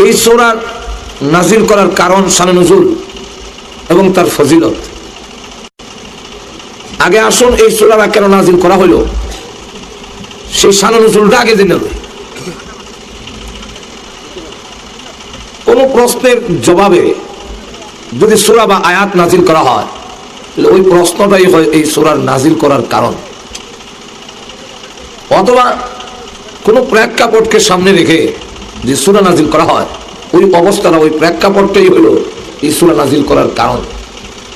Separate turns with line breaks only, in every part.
এই সূরা নাজিল করার কারণ, শানে নুজুল এবং তার ফজিলত। আগে আসুন এই সূরাটা কেন নাজিল করা হলো সেই শানে নুজুলটা আগে জেনে নেব। কোন প্রশ্নের জবাবে যদি সূরা বা আয়াত নাজিল করা হয় তাহলে ওই প্রশ্নটাই হয় এই সূরার নাজিল করার কারণ, অথবা কোন প্রেক্ষাপটকে সামনে রেখে যে সূরা নাজিল করা হয় ওই অবস্থাটা, ওই প্রেক্ষাপটটাই হলো এই সূরা নাজিল করার কারণ,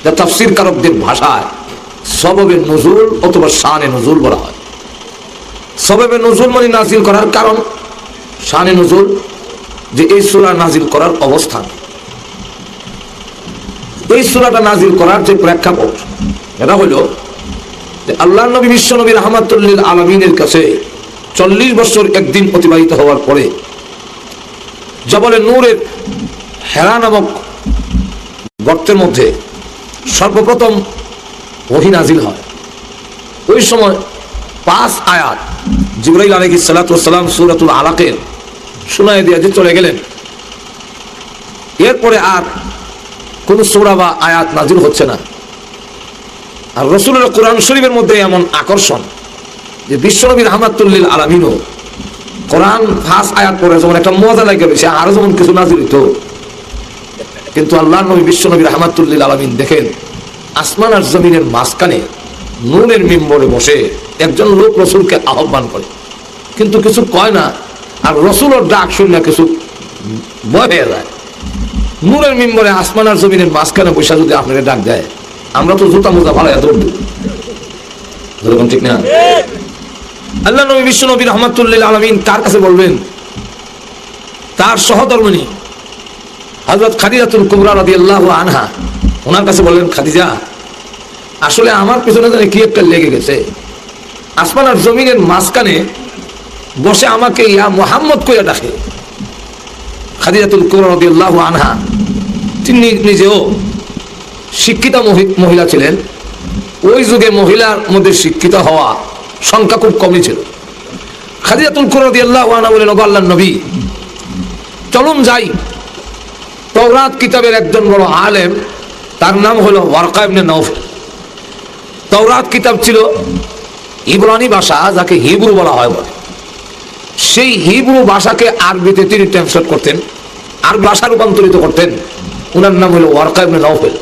যা তাফসীর কারকদের ভাষায় সবাবে নুজুল অথবা শানে নুজুল বলা হয়। সবাবে নুজুল মানে নাজিল করার কারণ, শানে নুজুল যে এই সূরা নাজিল করার অবস্থান। এই সূরাটা নাজিল করার যে প্রেক্ষাপট এটা হলো যে আল্লাহর নবী বিশ্ব নবী রাহমাতুল লিল আলামিনের কাছে 40 বছর একদিন অতিবাহিত হওয়ার পরে জবলে নূরের হেরা নামক গর্তের মধ্যে সর্বপ্রথম ওহী নাজিল হয়। ওই সময় 5 আয়াত জিবরাইল আলাইহিস সালাতু ওয়াস সালাম সূরাতুল আলাকের শোনায় দিয়ে চলে গেলেন। এরপরে আর কোন সূরা বা আয়াত নাজিল হচ্ছে না। আর রাসূলের কোরআন শরীফের মধ্যে এমন আকর্ষণ যে বিশ্বনবী রাহমাতুল লিল আলামিনও কোরআন 5 আয়াত পড়ে যেমন একটা মজা লাগে, সে আরো যেমন কিছু নাজিল হতো, কিন্তু আল্লাহর নবী বিশ্বনবী রাহমাতুল লিল আলামিন দেখেন আসমান আর জমিনের মাঝখানে নূরের মিম্বরে বসে একজন লোক রাসূলকে আহ্বান করে, কিন্তু কিছু কয় না। আর রাসূলের ডাক শুনে কিছু ভয় হয়ে যায়। নূরের মিম্বরে আসমান আর জমিনের মাঝখানে বসে যদি আপনাকে ডাক দেয়, আমরা তো জুতা মোজা ভালো দৌড় দিব, এরকম ঠিক না? আল্লাহ নবী বিশ্ব নবী রাহমাতুল লিল আলামিন তার কাছে বলবেন, তার সহধর্মিণী হযরত খাদিজাতুল কুবরা রাদিয়াল্লাহু আনহা ওনার কাছে বললেন, খাদিজা আসলে আমার পিছনে জানি কি একটা লেগে গেছে, আসমান আর জমিনের মাঝখানে বসে আমাকে ইয়া মুহাম্মদ কইয়া ডাকে। খাদিজাতুল কুবরা রাদিয়াল্লাহু আনহা তিনি নিজেও শিক্ষিতা মহিলা ছিলেন। ওই যুগে মহিলার মধ্যে শিক্ষিত হওয়া সংখ্যা খুব কমই ছিল। খাদিজাতুল কুবরা রাদিয়াল্লাহু আনহা বলেন, ওগো আল্লাহর নবী, চলুন যাই, তাওরাত কিতাবের একজন বড় আলেম, তার নাম হলো ওয়ারকা ইবনে নাওফল। তাওরাত কিতাব ছিল ইব্রানি ভাষা, যাকে হিব্রু বলা হয় বলে। সেই হিব্রু ভাষাকে আরবিতে তিনি ট্রান্সলেট করতেন, আর ভাষা রূপান্তরিত করতেন। উনার নাম হলো ওয়ারকা ইবনে নাওফল।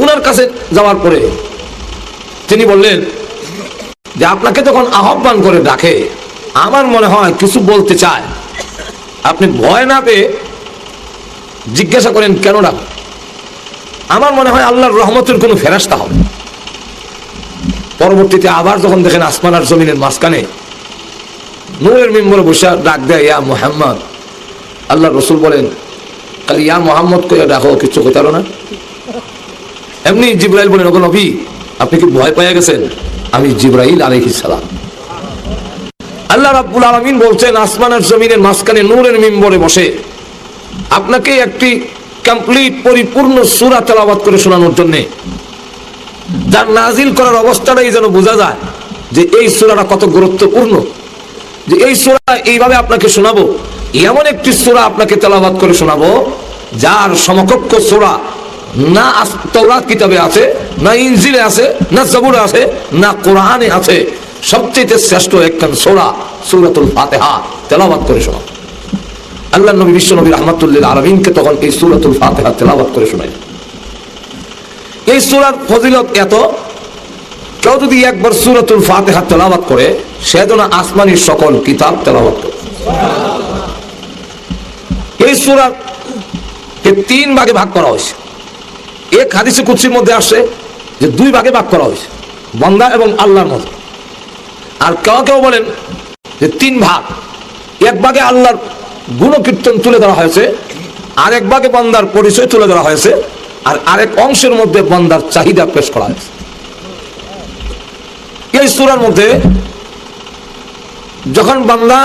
উনার কাছে যাওয়ার পরে তিনি বললেন যে আপনাকে যখন আহ্বান করে ডাকে, আমার মনে হয় কিছু বলতে চায়, আপনি ভয় না পেয়ে জিজ্ঞাসা করেন কেন ডাকে। আমার মনে হয় আল্লাহর রহমতের কোনো ফেরেশতা হবে। পরবর্তীতে আবার যখন দেখেন আসমান আর জমিনের মাঝখানে নূরের মিম্বরে বসে ডাক দেয়, ইয়া মুহাম্মদ, আল্লাহর রাসূল বলেন, খালি ইয়া মুহাম্মদ কইয়া ডাকো, কিছু কইতে পারো না? এমনি জিবরাইল বলেন, ওগো নবী, আপনি কি ভয় পেয়ে গেছেন? আমি জিবরাইল আলাইহিস সালাম। আল্লাহ রাব্বুল আলামিন বলছেন, আসমান আর জমিনের মাঝখানে নূরের মিম্বরে বসে আপনাকে একটি কমপ্লিট পরিপূর্ণ সূরা তেলাওয়াত করে শোনানোর জন্য, যার নাজিল করার অবস্থাটাই যেন বোঝা যায় যে এই সূরাটা কত গুরুত্বপূর্ণ, যে এই সূরা এইভাবে আপনাকে শোনাবো, এমন একটি সূরা আপনাকে তেলাওয়াত করে শোনাবো যার সমকক্ষ সূরা না তাওরাত কিতাবে আছে, না ইনজিলে আছে, না জবুরে আছে, না কোরআনে আছে। সবচেয়ে শ্রেষ্ঠ একখান সূরা সূরাতুল ফাতিহা তেলাওয়াত করে শোনাবো। আল্লাহর নবী বিশ্ব নবী রাহমাতুল লিল আলামিনকে তখন এই সূরাতুল ফাতিহা তেলাওয়াত করে শোনায়। এই সূরার ফজিলত এত, কেউ যদি একবার সূরাতুল ফাতিহা তেলাওয়াত করে, সে যেন আসমানি সকল কিতাব তেলাওয়াত করে। এই সূরাকে 3 ভাগে ভাগ করা হয়েছে। এক হাদিসে কুদসির মধ্যে আসে যে 2 ভাগে ভাগ করা হয়েছে, বান্দা এবং আল্লাহর মধ্যে। আর কেউ কেউ বলেন যে 3 ভাগ। এক ভাগে আল্লাহর গুণকীর্তন তুলে ধরা হয়েছে, আরেক ভাগে বান্দার পরিচয় তুলে ধরা হয়েছে, আর আরেক অংশের মধ্যে বান্দার চাহিদা পেশ করা হয়েছে। এই সূরার মধ্যে যখন বান্দা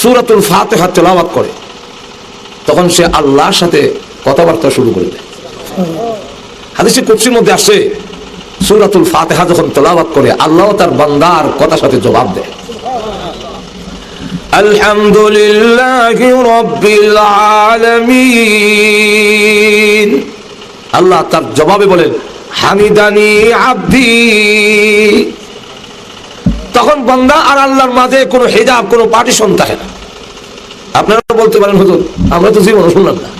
সূরাতুল ফাতিহা তেলাওয়াত করে, তখন সে আল্লাহর সাথে কথাবার্তা শুরু করে দেয়। হাদিসে কুদসির মধ্যে আসে, সূরাতুল ফাতিহা যখন তেলাওয়াত করে, আল্লাহ তার বান্দার কথার সাথে জবাব দেয়। আলহামদুলিল্লাহি রাব্বিল আলামিন। আল্লাহ তার জবাবে বলেন হামিদানি আব্দি। তখন বান্দা আর আল্লাহর মাঝে কোনো হিজাব, কোনো পার্টিশন থাকে না। আপনারা বলতে পারেন হুজুর আমরা তো জীবন শুনলাম না।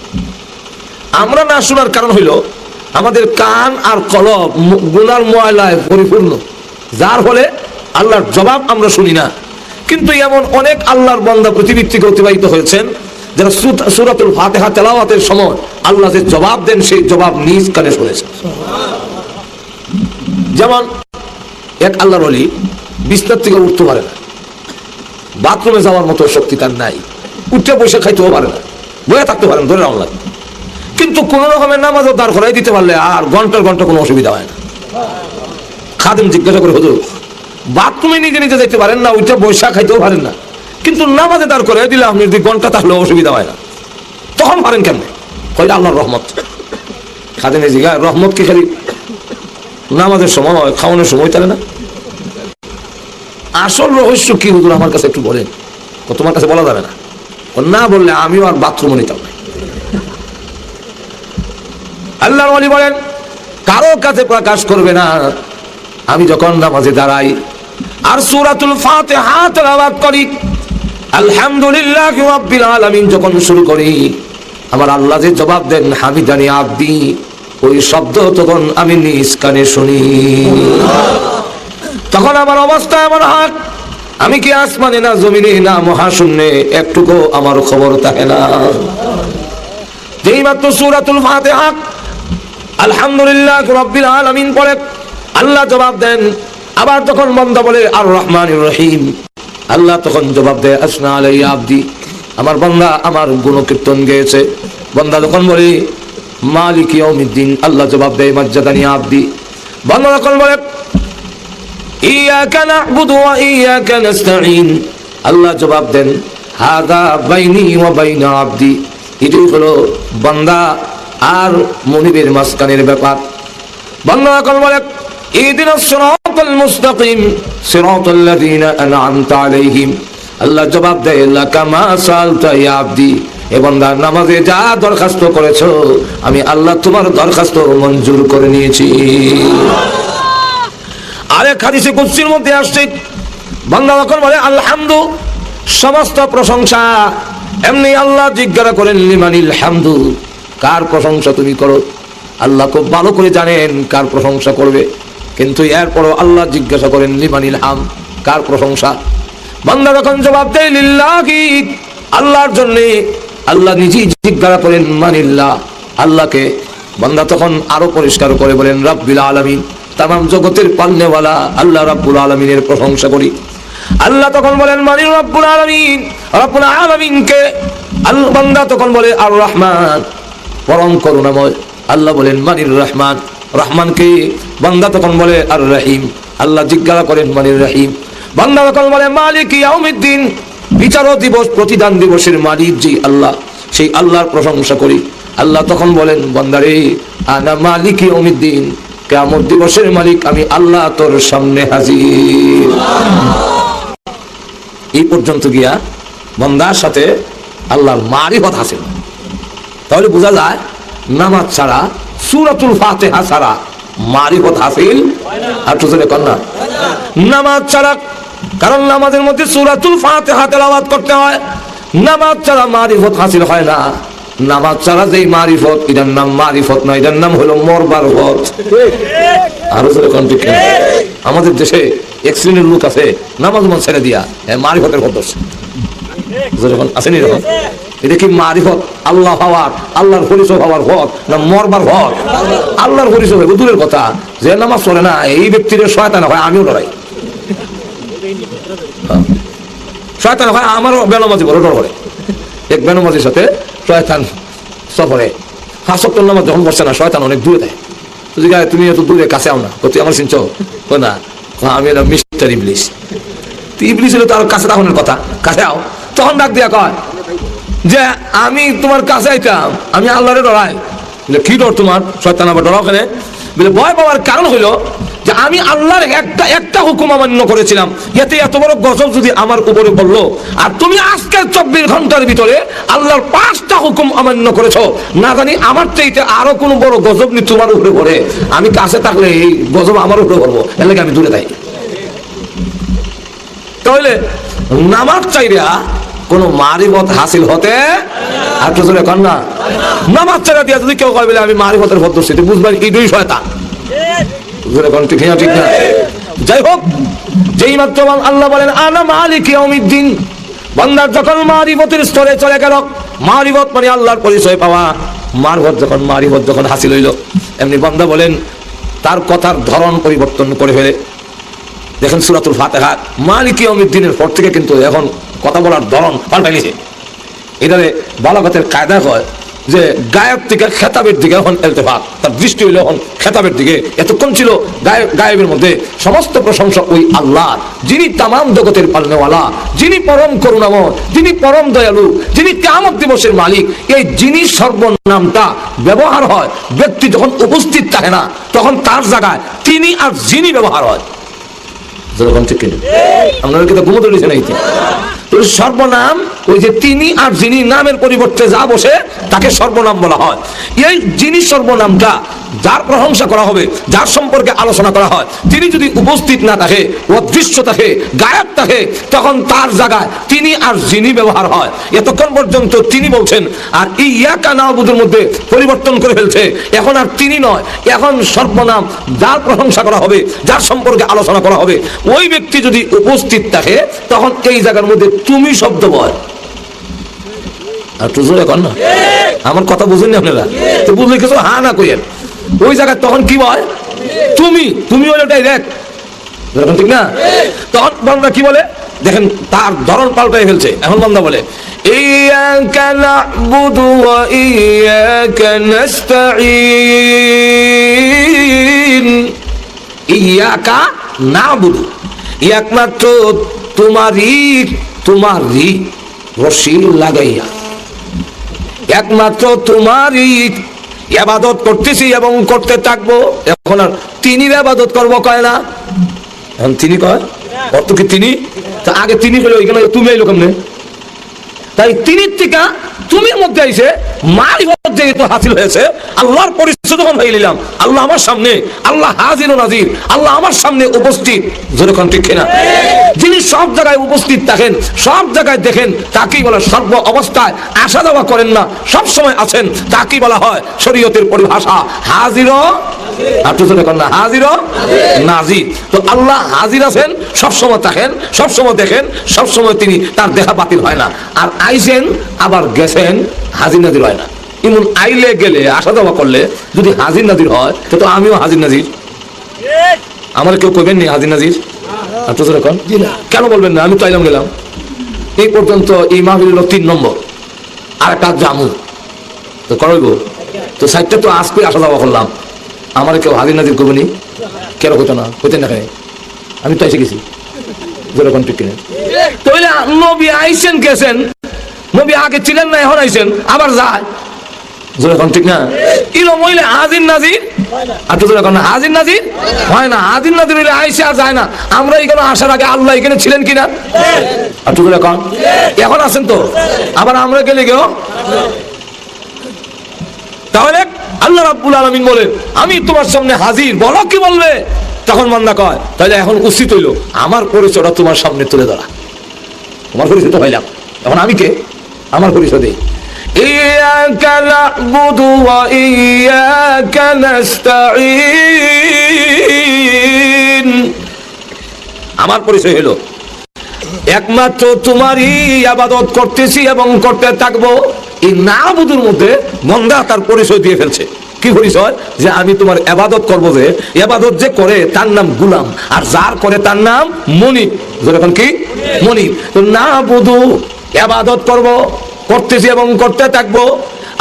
আমরা না শোনার কারণ হইল আমাদের কান আর কলব গুনার ময়লায় পরিপূর্ণ, যার ফলে আল্লাহর জবাব আমরা শুনি না। কিন্তু এমন অনেক আল্লাহর বান্দা পৃথিবীর থেকে অতিবাহিত হয়েছেন যারা সূরাতুল ফাতিহা তেলাওয়াতের সময় আল্লাহ যে জবাব দেন সেই জবাব নিজ কানে শুনেছেন। যেমন এক আল্লাহর ওলি বিছানা থেকে উঠতে পারে না, বাথরুমে যাওয়ার মতো শক্তি তার নাই, উঠে বসে খাইতেও পারে না, বয়ে থাকতে পারেন ধরে রাখুন লাগে। কিন্তু কোন রকমের নামাজও দাঁড় করাই দিতে পারলে আর ঘন্টার ঘন্টা কোনো অসুবিধা হয় না। খাদেম জিজ্ঞাসা করে হুজুর বাথরুমে নিজে নিজে যেতে পারেন না, উঠে বৈশা খাইতেও পারেন না, কিন্তু নামাজে দাঁড় করে দিলে আপনি যদি ঘন্টা তাহলে অসুবিধা হয় না, তখন পারেন কেমন? কইলে আল্লাহর রহমত। খাদেমে জিজ্ঞাসা রহমত কি খালি নামাজের সময় খাওয়ানোর সময় তাহলে না? আসল রহস্য কি হুজুর আমার কাছে একটু বলেন। তোমার কাছে বলা যাবে না, না বললে আমিও আর বাথরুমে নিতাম না। আল্লাহর ওলি বলেন কারো কাছে প্রকাশ করবে না। আমি যখন নামাজে দাঁড়াই আর সূরাতুল ফাতিহা তেলাওয়াত করি, আলহামদুলিল্লাহি রাব্বিল আলামিন যখন শুরু করি, আমার আল্লাহ যে জবাব দেন হামিদানি আব্দি, ওই শব্দ তখন আমি নিজ কানে শুনি। তখন আমার অবস্থা এমন হয় আমি কি আসমানে না জমিনে না মহাশূন্যে, একটুকু আমার খবর থাকে না। যেই মাত্র সূরাতুল ফাতিহা আলহামদুলিল্লাহি রাব্বিল আলামিন পড়ে আল্লাহ জবাব দেন। আবার তখন বান্দা বলে আর রহমানির রহিম, আল্লাহ তখন জবাব দেয় আসনা আলাইয়া আব্দি, আমার বান্দা আমার গুণকীর্তন গেয়েছে। বান্দা যখন বলে মালিক ইয়াউমিদ্দিন, আল্লাহ জবাব দেয় মাজ্জাদানি আব্দি। বান্দা যখন বলে ইয়াকা না'বুদু ওয়া ইয়াকা নাস্তাঈন, আল্লাহ জবাব দেন হাযা বাইনি ওয়া বাইনা আব্দি। এটাই হলো বান্দা আর মুনিবের মাঝখানের ব্যাপার। বান্দা যখন বলে ইহদিনাস সিরাতাল মুস্তাকিম সিরাতাল লাযিনা আন'আমতা আলাইহিম, আল্লাহ জবাব দেয় লাকা মা সালতা ইয়া আব্দি, এ বান্দা নামাজে যা দরখাস্ত করেছো আমি আল্লাহ তোমার দরখাস্ত মঞ্জুর করে নিয়েছি। আরেক হাদিসে কুদসির মধ্যে আসছে বান্দা যখন বলে আলহামদু, সমস্ত প্রশংসা, এমনি আল্লাহ জিজ্ঞাসা করেন লিমানিল হামদু, কার প্রশংসা তুমি করো? আল্লাহ খুব ভালো করে জানেন কার প্রশংসা করবে, কিন্তু এরপরও আল্লাহ জিজ্ঞাসা করেন লিমানিল হাম, কার প্রশংসা? বান্দা যখন জবাব দেয় লিল্লাহি, আল্লাহর জন্য, আল্লাহ নিজেই জিজ্ঞাসা করেন মানিল্লাহ, আল্লাহকে। বান্দা তখন আরো পরিষ্কার করে বলেন রাব্বিল আলামিন, তামাম জগতের পালনেওয়ালা আল্লাহ রাব্বুল আলামিনের প্রশংসা করি। আল্লাহ তখন বলেন মানি রাব্বুল আলামিন, রাব্বুল আলামিনকে। আল্লাহ বান্দা তখন বলে আর রহমান, পরম করুণাময়। আল্লাহ বলেন মানির রহমান, রহমানকে। বান্দা তখন বলে আর রহিম, আল্লাহ জিজ্ঞাসা করেন মানির রহিম। বান্দা তখন বলে মালিক ইয়াউমিদ্দিন, বিচার দিবস প্রতিদান দিবসের মালিক যে আল্লাহ, সেই আল্লাহর প্রশংসা করি। আল্লাহ তখন বলেন বান্দারে আনা মালিক ইয়াউমিদ্দিন, কিয়ামত দিবসের মালিক আমি আল্লাহ তোর সামনে হাজির। এই পর্যন্ত গিয়া বান্দার সাথে আল্লাহর মারিফত হাসিল। তাহলে বোঝা যায় নামাজ ছাড়া, সূরাতুল ফাতিহা ছাড়া মারিফত হাসিল আর তো জোরে কর না, নামাজ ছাড়া। কারণ নামাজের মধ্যে সূরাতুল ফাতিহা তেলাওয়াত করতে হয়, নামাজ ছাড়া মারিফত হাসিল হয় না। নামাজ ছাড়া যেই মারিফত, এটার নাম মারিফত নয়, এটার নাম হলো মরবার পথ। আরো জোরে কোন ঠিক? আমাদের দেশে এক শ্রেণীর লোক আছে নামাজ মন ছেড়ে দিয়া মারিফতের পথ যখন আসেনি এরকম। এটা কি মারিফত? আল্লাহ হওয়ার, আল্লাহর পরিচয় হওয়ার পথ না মরবার পথ? আল্লাহর পরিচয় হবে দূরের কথা, যে নামাজ পড়ে না এই ব্যক্তির শয়তান হয়, আমিও ডরাই। শয়তান হয় আমারও বেনামাজি বড় ডর করে। এক বেনামাজির সাথে শয়তান সফরে হাসক্তর নামাজ যখন বসছে না, শয়তান অনেক দূরে দেয়। তুমি এত দূরে কাছে আও না, তুই আমার চিনছ না? আমি এটা মিস্টার ইবলিস। ইবলিস হলো তার কাছে তখনের কথা, কাছে আও। তখন ডাক দিয়া কয় যে আমি তোমার কাছে আইতাম, আমি আল্লাহরে ডরাই। কি ডর তোমার? শয়তান আবার ডরাও কেন? বলে ভয় পাওয়ার কারণ হইলো যে যে আমি আল্লাহর একটা হুকুম অমান্য করেছিলাম, এতে এত বড় গজব যদি আমার উপরে পড়লো, আর তুমি আজকের 24 ঘন্টার ভিতরে আল্লাহর 5টা হুকুম অমান্য করেছো, না জানি আমার চাইতে আরো কোনো বড় গজব নি তোমার উপরে পড়ে, আমি কাছে থাকলে এই গজব আমার উপরে পড়বো, এর লাগে আমি দূরে থাকি। তাহলে নামাজ চাইরা কোন মারিফত হাসিল হতে আর কিছু এখন না। নামাজ চাইরা দিয়া যদি কেউ কয় বলে আমি মারিফতের পথ ধরছি, বুঝবেন ইডুই শয়তান। ঠিক না? ঠিক না? যাই হোক, যেই মাত্র আল্লাহ বলেন আনা মালিক ইয়াউমিদ্দিন, বান্দা যখন মারিফতের স্তরে চলে গেল, মারিফত মানে আল্লাহর পরিচয় পাওয়া, মারিফত যখন হাসিল হইল, এমনি বান্দা বলেন তার কথার ধরন পরিবর্তন করে ফেলে। দেখেন সূরাতুল ফাতিহা মালিক ইয়াউমিদ্দিনের পর থেকে কিন্তু এখন কথা বলার ধরন পাল্টাই নিছে। এটারে বালাগতের কায়দা হয় যে গায়েব থেকে খেতাবের দিকে এখন ইলতিফাত, তার দৃষ্টি হইল এখন খেতাবের দিকে। এতক্ষণ ছিল গায়েবের মধ্যে সমস্ত প্রশংসা ওই আল্লাহ, যিনি তামাম জগতের পালনেওয়ালা, যিনি পরম করুণাময়, যিনি পরম দয়ালু, যিনি কিয়ামত দিবসের মালিক। এই যিনি সর্বনামটা ব্যবহার হয় ব্যক্তি যখন উপস্থিত থাকে না, তখন তার জায়গায় তিনি আর যিনি ব্যবহার হয়। আপনারা কিন্তু ঘুমোতে দিয়েছেন এই সর্বনাম, ওই যে তিনি আর যিনি নামের পরিবর্তে যা বসে তাকে সর্বনাম বলা হয়। এই যিনি সর্বনামটা যার প্রশংসা করা হবে, যার সম্পর্কে আলোচনা করা হয়, তিনি যদি উপস্থিত না থাকে, অদৃশ্য থাকে, গায়েব থাকে, তখন তার জায়গায় তিনি আর যিনি ব্যবহার হয়। এতক্ষণ পর্যন্ত তিনি বলছেন, আর ইয়াকা না'বুদুর মধ্যে পরিবর্তন করে ফেলছে, এখন আর তিনি নয়, এখন সর্বনাম যার প্রশংসা করা হবে, যার সম্পর্কে আলোচনা করা হবে, ওই ব্যক্তি যদি উপস্থিত থাকে, তখন এই জায়গার মধ্যে তুমি শব্দ বয়। আর তো জোরে কর না, আমার কথা বুঝেন আপনারা? তো বুঝলে কিছু হা না কইেন, ওই জায়গায় তখন কি বয়? তুমি হলো ডাইরেক্ট, ঠিক না? তখন বান্দা কি বলে দেখেন, তার ধরন পাল্টাই ফেলছে। এখন বান্দা বলে ইয়াকা না'বুদু ওয়া ইয়াকা নাস্তাঈন। ইয়াকা না'বুদু, একমাত্র তোমারই রশি লাগাইয়া একমাত্র তোমারই ইবাদত করতেছি এবং করতে থাকবো। এখন আর তিনি ইবাদত করবো কয় না, এখন তিনি কয় অত কি তিনি, তা আগে তিনি হলো এখানে তুমি এলো কেমনে? তাই তিনি থেকে তুমির মধ্যে আইছে মারিফত যেহেতু হাসিল হয়েছে, আল্লাহর পরিচয় যখন হয়ে নিলাম, আল্লাহ আমার সামনে, আল্লাহ হাজির ও নাজির, আল্লাহ আমার সামনে উপস্থিত। যেরকম ঠিক কিনা? যিনি সব জায়গায় উপস্থিত থাকেন, সব জায়গায় দেখেন, তাকেই বলা সর্ব অবস্থায় আসা যাওয়া করেন না, সব সময় আছেন, তাকেই বলা হয় শরীয়তের পরিভাষা হাজির ও হাজির ও নাজির। তো আল্লাহ হাজির আছেন, সবসময় থাকেন, সবসময় দেখেন, সবসময় তিনি, তার দেখা বাতিল হয় না। আর আইছেন আবার গেছেন, হাজির নাজির হয় না। এমন আইলে গেলে আসা যাওয়া করলে যদি হাজির নাজির হয়, তো আমিও হাজির নাজির। আমার কেউ কইবেন নি হাজির নাজির? কেন বলবেন না? আমি তো আইলাম গেলাম। এই পর্যন্ত এই মাহফিল হলো 3 নম্বর, আর একটা জামু তো করব। তো 60টা তো আজকে আসা যাওয়া করলাম, আমার কেউ হাজির নাজির করবেনি? কেন হতো না? হইতে না, আমি তো এসে গেছি। যেরকম ঠিক কিনা? তাহলে নবী আইছেন গেছেন, নবী আগে ছিলেন না, এখন আইছেন আবার যায়। যেরকম ঠিক না? ইলো মহিলা হাজির নাজির, আর তো যেরকম না হাজির নাজির হয় না। হাজির নাজির হইলে আইসে আর যায় না। আমরা এখানে আসার আগে আল্লাহ এখানে ছিলেন কিনা? আর তো যেরকম এখন আছেন তো, আবার আমরা গেলে কেউ। তাহলে আল্লাহ রাব্বুল আলামিন বলে আমি তোমার সামনে হাজির, বলো কি বলবে? তখন বান্দা কয় তাহলে এখন উচিত হইল আমার পরিচয়টা তোমার সামনে তুলে ধরা। তোমার পরিচয় তো হইলাম, এখন আমি কে? আমার পরিচয় দেই। ইয়াকা না'বুদু ওয়া ইয়াকা নাস্তাঈন। আমার পরিচয় হলো একমাত্র তোমারই ইবাদত করতেছি এবং করতে থাকবো। এই না'বুদুর মধ্যে বান্দা তার পরিচয় দিয়ে ফেলছে। কি পরিচয়? যে আমি তোমার ইবাদত করব। যে ইবাদত যে করে তার নাম গোলাম, আর যার করে তার নাম মনিব। যখন কি মনিব, তো না'বুদু ইবাদত করব, করতেছি এবং করতে থাকবো।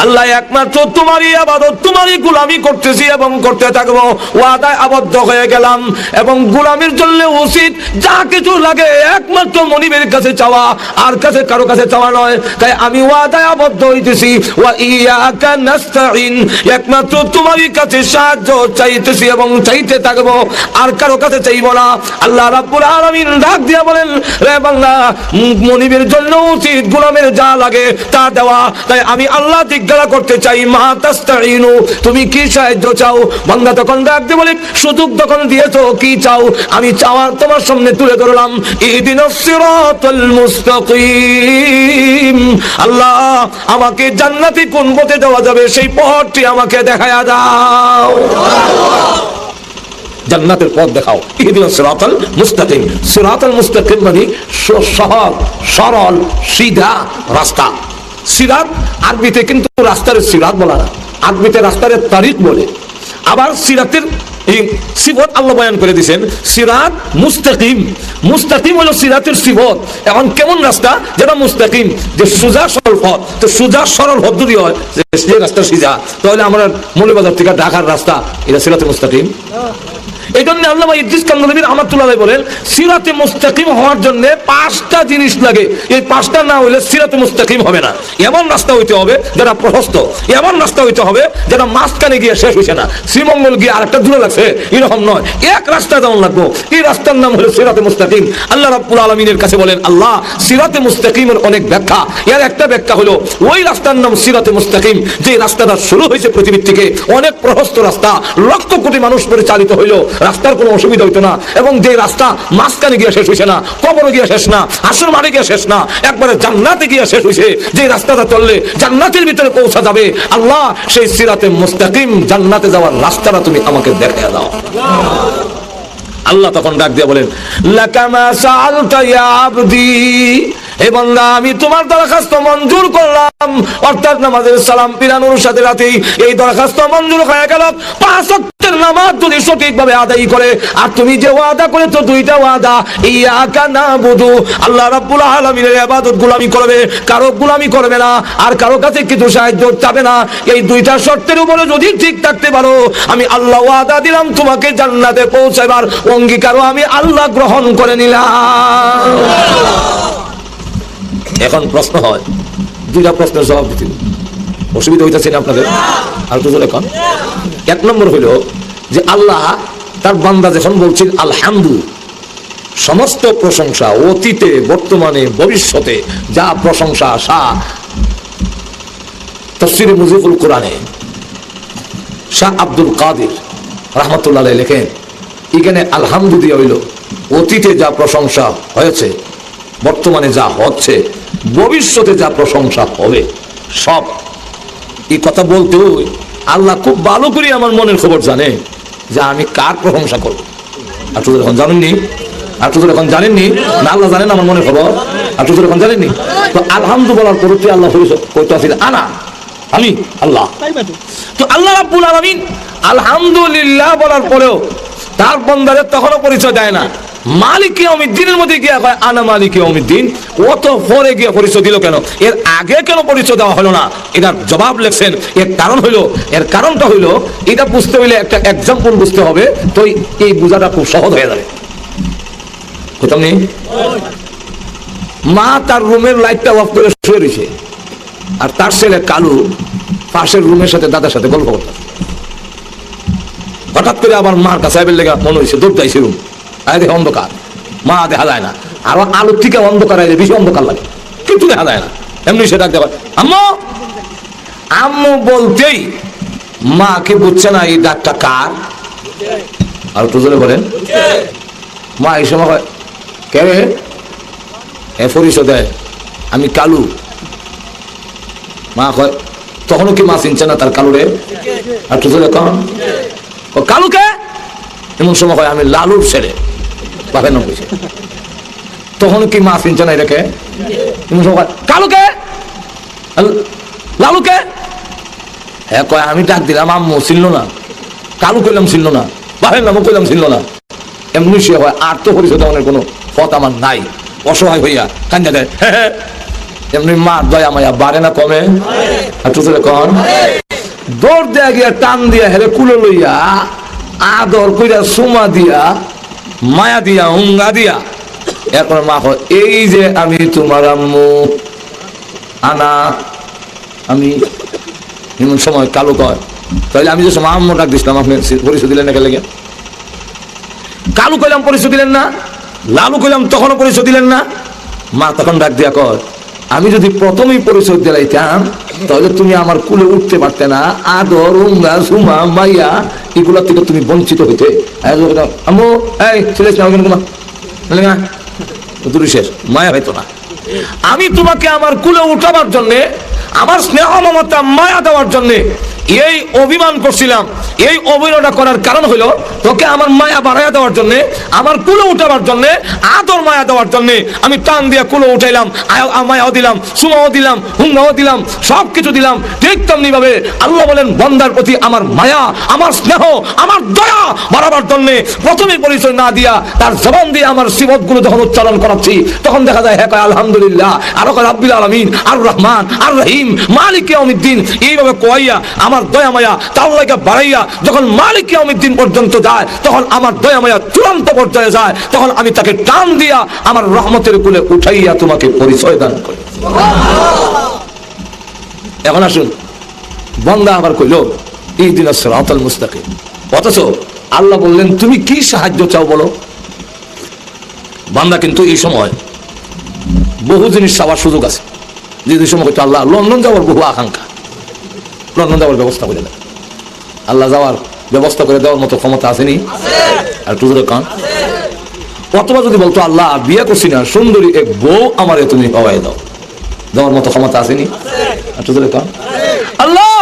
আল্লাহ একমাত্র তোমারই ইবাদত, তোমারই গোলামি করতেছি এবং করতে থাকবো। ওয়াদায় আবদ্ধ হয়ে গেলাম এবং গোলামির জন্য উচিত যা কিছু লাগে একমাত্র মনিবের কাছে চাওয়া, আর কাছে কারো কাছে চাওয়া নয়। তাই আমি ওয়াদায় আবদ্ধ হইতেছি, ওয়া ইয়াকা নাস্তাইন, একমাত্র তোমারই কাছে সাহায্য চাইতেছি এবং চাইতে থাকবো, আর কারো কাছে চাইবো না। আল্লাহ রাব্বুল আলামিন ডাক দিয়া বলেন, রে বান্দা, মনিবের জন্য উচিত গোলামের যা লাগে তা দেওয়া। তাই আমি আল্লাহ জিজ্ঞাসা করতে চাই, মা তাস্তাইনু, তুমি কি সাহায্য চাও? বান্দা তখন ডাক দিয়ে বলে, সুযোগ তখন দিয়েছো, কি চাও? আমি চাওয়ার তোমার সামনে তুলে ধরলাম, ইহদিনাস সিরাতাল মুস্তাকিম, আল্লাহ আমাকে জান্নাতে কোন পথে দেওয়া যাবে সেই পথটি আমাকে দেখায়া দাও। জান্নাতের পথ দেখাও। ইহদিনাস সিরাতাল মুস্তাকিম, সিরাতাল মুস্তাকিম মানে সহজ সরল সিধা রাস্তা। সিরাত আরবিতে কিন্তু রাস্তার সিরাত বলা না, আরবিতে রাস্তার তারিক বলে। আবার সিরাতের এই সিফত আল্লাহ বয়ান করে দিয়েছেন, সিরাত মুস্তাকিম, মুস্তাকিম হলো সিরাতের সিফত। এখন কেমন রাস্তা? যেটা মুস্তাকিম, যে সোজা সরল পথ। তো সোজা সরল পথ যদি হয় যে রাস্তা সিধা, তাহলে আমরা মৌলবাজার থেকে ঢাকার রাস্তা, এটা সিরাতে মুস্তাকিম। এই জন্য আল্লামা ইদ্রিস কান্দলবী রাহমাতুল্লাহ আলাইহি বলেন, সিরাতে মুস্তাকিম হওয়ার জন্য 5টা জিনিস লাগে। এই 5টা না হলে সিরাতে মুস্তাকিম হবে না। এমন রাস্তা হইতে হবে যেটা প্রশস্ত, এমন রাস্তা হইতে হবে যেটা মাঝখানে গিয়ে শেষ হইছে না, শ্রীমঙ্গল গিয়ে আরেকটা দূরে লাগছে, এরকম নয়। এক রাস্তা যেমন লাগবো, এই রাস্তার নাম হলো সিরাতে মুস্তাকিম। আল্লাহ রাব্বুল আলামিনের কাছে বলেন, আল্লাহ সিরাতে মুস্তাকিমের অনেক ব্যাখ্যা, এর একটা ব্যাখ্যা হলো ওই রাস্তার নাম সিরাতে মুস্তাকিম যে রাস্তাটা শুরু হয়েছে পৃথিবীর থেকে, অনেক প্রশস্ত রাস্তা, লক্ষ কোটি মানুষ পরিচালিত হইলো, রাস্তার কোনো অসুবিধা হইতো না। এবং যে রাস্তা মাঝখানে গিয়ে শেষ হইছে না, কবরে গিয়ে শেষ না, হাসর মাঠে গিয়ে শেষ না, একবারে জান্নাতে গিয়ে শেষ হইছে, যে রাস্তাটা চললে জান্নাতের ভিতরে পৌঁছা যাবে, আল্লাহ সেই সিরাতে মুস্তাকিম জান্নাতে যাওয়ার রাস্তাটা তুমি আমাকে দেখিয়ে দাও। আল্লাহ তখন ডাক দিয়ে বলেন, লাকামা সাআলতা ইয়া আবদি, হে বান্দা আমি তোমার দরখাস্ত মঞ্জুর করলাম। অর্থাৎ নামাজের সালাম ফিরানোর সাথে রাতেই এই দরখাস্ত মঞ্জুর হয়ে গেল। 5 ওয়াক্তের নামাজ যদি সঠিকভাবে আদায় করে, আর তুমি যে ওয়াদা করেছো 2টা ওয়াদা, ইয়াকা নাবুদু, আল্লাহ রাব্বুল আলামিনের ইবাদত গোলামি করবে, কারো গোলামি করবে না, আর কারো কাছে কিছু সাহায্য চাবে না। এই 2টা শর্তের উপরে যদি ঠিক থাকতে পারো, আমি আল্লাহ ওয়াদা দিলাম তোমাকে জান্নাতে পৌঁছাবার অঙ্গীকারও আমি আল্লাহ গ্রহণ করে নিলাম। এখন প্রশ্ন হয়, 2টা প্রশ্নের জবাব দিতে অসুবিধা হইতেছে না আপনাদের? আর তো এখন 1 নম্বর হইল যে আল্লাহ তার বান্দা যখন বলছেন আলহামদু, সমস্ত প্রশংসা অতীতে বর্তমানে ভবিষ্যতে যা প্রশংসা আসা, তাফসীরে মুজিবুল কোরআনে শাহ আব্দুল কাদের রাহমাতুল্লাহ আলাইহি লেখেন, এখানে আলহামদু দিয়ে হইল অতীতে যা প্রশংসা হয়েছে, বর্তমানে যা হচ্ছে, ভবিষ্যতে যা প্রশংসা হবে, সব এই কথা বলতে আল্লাহ খুব ভালো করে আমার মনের খবর জানে যে আমি কার প্রশংসা করবো। আর তোদের এখন জানেননি, আর তোদের এখন জানেননি না, আল্লাহ জানেন আমার মনের খবর, আর তোদের এখন জানেননি। তো আলহামদু বলার পর আল্লাহ কইতে আসলে আনা, আমি আল্লাহ। তো আল্লাহ রাব্বুল আলামিন আলহামদুলিল্লাহ বলার পরেও তার বান্দাদের তখনও পরিচয় দেয় না। মালিক ইয়াউমিদ্দিনের মধ্যে গিয়ে কয় আনা মালিক ইয়াউমিদ্দিন, অত পরে গিয়ে পরিচয় দিল কেন? এর আগে কেন পরিচয় দেওয়া হলো না? এটার জবাব লেখছেন, এর কারণ হইলো, এর কারণটা হইলো, এটা বুঝতে হইলে একটা এক্সাম্পল বুঝতে হবে, তো এই বোঝাটা খুব সহজ হয়ে যাবে। বুঝতাম নি? মা তার রুমের লাইটটা অফ করে শুয়ে রয়েছে, আর তার ছেলে কালু পাশের রুমের সাথে দাদার সাথে গল্প করত। হঠাৎ করে আবার মার কাছে লেগে মনে হয়েছে, দৌড় যাইছে রুম, দেখে অন্ধকার, মা দেখা যায় না, আর আলোর থেকে অন্ধকার বেশি অন্ধকার লাগে, কিন্তু দেখা যায় না। এমনি সে ডাকতে পারে আম্মু, আম্মু বলতেই মাকে বুঝছে না এই ডাকটা কার। আর একটু জোরে বলেন। মা এই সময় কে রে? পরিচয় দেয়, আমি কালু। মা কয় তখনও কি মা চিনছে না তার কালু রে? আর একটু জোরে কন, কালুকে? এমন সময় হয় আমি লালুর ছেলে, বাপের নাম কইছে। তখন কি মা চিনছে না এটাকে? এমন সময় কালুকে, লালুকে? হ্যাঁ কয় আমি ডাক দিলাম, আম্মু চিনল না, কালু কইলাম চিনল না, বাপের নামও কইলাম চিনল না। এমনি সে হয়, আর তো পরিচয় দেওয়ার কোনো পথ আমার নাই। অসহায় হইয়া কান্দা দেয়, এমনি মা দয়া মায়া বাড়ে না কমে? একটু কন। দৌড় দেয়া গিয়া টান দিয়া হেরে কুলো লইয়া আদর কইরা সুমা দিয়া মায়া দিয়া হুঙ্গা দিয়া এরপর মা কয় এই যে আমি তোমার আম্মু আনা আমি। এমন সময় কালু কয় তাহলে আমি যে সময় আম্মু ডাক দিছিলাম আপনি পরিচয় দিলেন না কে? কালু কইলাম পরিচয় দিলেন না, লালু কইলাম তখনও পরিচয় দিলেন না। মা তখন ডাক দিয়া কয় আমি যদি প্রথমেই পরিচয় দিলাইতাম তাহলে তুমি আমার কুলে উঠতে পারতে না, আদর উঙ্গা সুমা মাইয়া এগুলা থেকে তুমি বঞ্চিত হইতে। আম্মু এই ছেলে শেষ মায়া হইতো না। আমি তোমাকে আমার কুলে উঠাবার জন্যে, আমার স্নেহ মমতা মায়া দেওয়ার জন্যে এই অভিমান করছিলাম। এই অভিনয়টা করার কারণ হলো তোকে আমার মায়া বাড়াইয়া দেওয়ার জন্য, আমার কুলো উঠাবার জন্য, আদর মায়া দেওয়ার জন্য আমি টান দিয়ে কুলো উঠাইলাম, মায়াও দিলাম, সুমাও দিলাম, হুঙ্গাও দিলাম, সব কিছু দিলাম। ঠিক তেমনি ভাবে আল্লাহ বলেন বান্দার প্রতি আমার মায়া, আমার স্নেহ, আমার দয়া বাড়াবার জন্য প্রথমে পরিচয় না দিয়া তার জবান দিয়ে আমার সিফত গুলো যখন উচ্চারণ করাচ্ছি তখন দেখা যায় হ্যাঁ আলহামদুলিল্লাহ, আরো কয় রাব্বিল আলামিন, আর রহমান, আর রহিম, মালিক ইয়াউমিদ্দিন। এইভাবে কইয়া আমার দয়া মায়া তার লাগা বাড়াইয়া যখন মালিক ইয়াউমিদ্দিন পর্যন্ত যায় তখন আমার দয়া মায়া চূড়ান্ত পর্যায়ে যায়, তখন আমি তাকে টান দিয়া আমার রহমতের কুলে উঠাইয়া তোমাকে পরিচয় দান করি। এখন আসুন বান্দা আবার কইল ইহদিনাস সিরাতাল মুস্তাকিম, অথচ আল্লাহ বললেন তুমি কি সাহায্য চাও বলো। বান্দা কিন্তু এই সময় বহু জিনিস চাওয়ার সুযোগ আছে। যে সময় হয়তো আল্লাহ লন্ডন যাওয়ার বহু আকাঙ্ক্ষা, লন্ডন যাওয়ার ব্যবস্থা করে দেয়। আল্লাহ যাওয়ার ব্যবস্থা করে দেওয়ার মতো ক্ষমতা আসেনি? আর টুজুরে কান। অথবা যদি বলতো আল্লাহ বিয়ে করছি না, সুন্দরী এক বউ আমারে তুমি পাওয়াই দাও, দেওয়ার মতো ক্ষমতা আসেনি? আর টুজুরে কান। আল্লাহ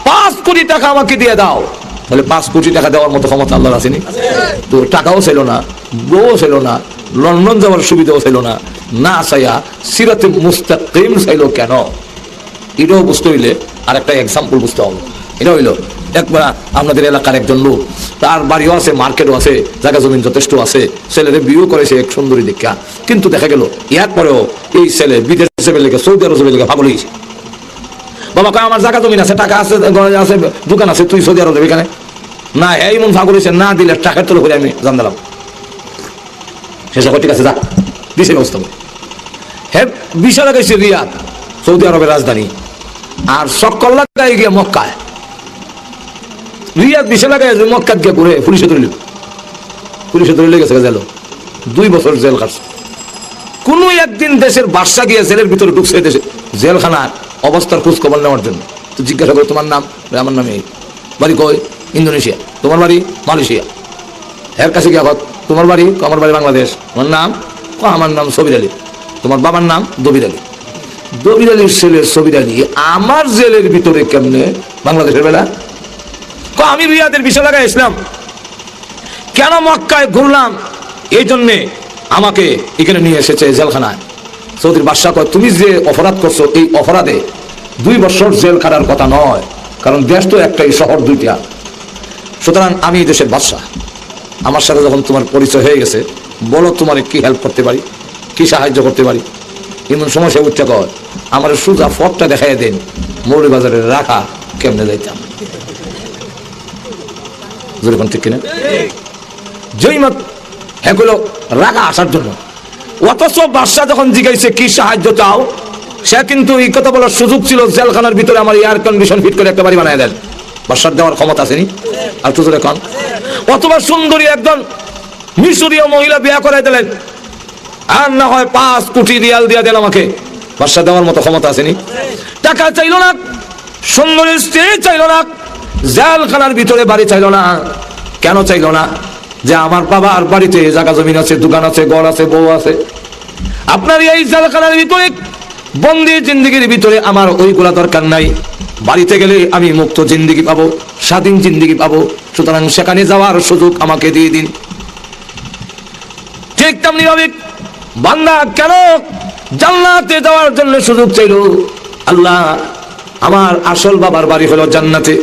5 কোটি টাকা আমাকে দিয়ে দাও, তাহলে 5 কোটি টাকা দেওয়ার মতো ক্ষমতা আল্লাহর আসেনি? তো টাকাও ছিল না, বউ ছিল না, লন্ডন যাওয়ার সুবিধাও ছিল না, না চাইয়া সিরাতে মুস্তাকিম চাইলো কেন? এটাও বুঝতে হইলে আর একটা এক্সাম্পল বুঝতে হবে। এটা হইলো একবার আপনাদের এলাকার একজন লোক, তার বাড়িও আছে, মার্কেটও আছে, জায়গা জমিন যথেষ্ট আছে, ছেলেরে বিয়েও করেছে এক সুন্দরী দীক্ষা। কিন্তু দেখা গেল এরপরেও এই ছেলে বিদেশে লেগে সৌদি আরবে লেগে পাগল হয়েছে। বাবা কয় আমার জায়গা জমিন আছে, টাকা আছে, আছে, দোকান আছে, তুই সৌদি আরব যাবি কেন? না এই মন পাগল হয়েছে, না দিলে টাকার তোর করে আমি জান দিলাম। শেষ ঠিক আছে যা দিছে ব্যবস্থা করে। হ্যাঁ বিশাল লাগাইছে রিয়াদ, সৌদি আরবের রাজধানী, আর সকল লাগাই গিয়ে মক্কায়। রিয়াদ বিশাল লাগাই মক্কাত গিয়ে ঘুরে পুলিশে ধরে গেছে গেল 2 বছর জেল কাটছে। কোন একদিন দেশের বাদশা গিয়ে জেলের ভিতরে ঢুকছে, দেশে জেলখানার অবস্থার খোঁজ খবর নেওয়ার জন্য। তো জিজ্ঞাসা করে তোমার নাম? আমার নাম এই। বাড়ি কই? ইন্দোনেশিয়া। তোমার বাড়ি? মালয়েশিয়া। এর কাছে গিয়ে তোমার বাড়ি? আমার বাড়ি বাংলাদেশ। আমার নাম? আমার নাম সবির আলী। তোমার বাবার নাম? দবির আলী। দবির আলীর ছেলে সবির আলী আমার জেলের ভিতরে কেমনে বাংলাদেশের বেলা? আমি রিয়াদের বিষয় লাগাই ইসলাম, কেন মক্কায় ঘুরলাম এই জন্যে আমাকে এখানে নিয়ে এসেছে জেলখানায়। সৌদির বাদশা কয় তুমি যে অপরাধ করছো এই অপরাধে 2 বছর জেল খাটার কথা নয়, কারণ দেশ তো একটাই, শহর 2টা। সুতরাং আমি এই দেশের বাদশা, আমার সাথে যখন তোমার পরিচয় হয়ে গেছে বলো তোমার কি হেল্প করতে পারি, কি সাহায্য করতে পারি। এমন সমস্যা উঠতে কয় আমার সোজা ফটটা দেখাই দেন মৌলভীবাজারে রাখা কেমনে যাইতাম। ঠিক কিনা? জয়মত হ্যাঁ কইল রাখা আসার জন্য। অথচ বাদশা যখন জিজ্ঞাসা কি সাহায্য চাও, সে কিন্তু এই কথা বলার সুযোগ ছিল জেলখানার ভিতরে আমার এয়ার কন্ডিশন ফিট করে একটা বাড়ি বানায় দেন। বাদশার দেওয়ার ক্ষমতা আসেনি? আর তো এখন অথবা সুন্দরী একজন মিশরীয় মহিলা বিয়ে করাই দিলেন, আর না হয় 5 কোটি রিয়াল দিয়ে দেন আমাকে। বাদশা দেওয়ার মতো ক্ষমতা আসেনি? টাকা চাইল না, সুন্দরী স্ত্রী চাইল না, জেলখানার ভিতরে বাড়ি চাইল না। কেন চাইল না? যে আমার বাবার বাড়িতে জায়গা জমিন আছে, দোকান আছে, ঘর আছে, বউ আছে। আপনার এই জেলখানার ভিতরে বন্দি জিন্দিগির ভিতরে আমার ওইগুলা দরকার নাই। বাড়িতে গেলে আমি মুক্ত জিন্দিগি পাবো, স্বাধীন জিন্দিগি পাবো। সুতরাং সেখানে যাওয়ার সুযোগ আমাকে দিয়ে দিন। ঠিক তেমনি ভাবে বান্দা কেন জান্নাতে যাওয়ার জন্য সুযোগ চাইল? আল্লাহ আমার আসল বাবার বাড়ি হলো জান্নাতে,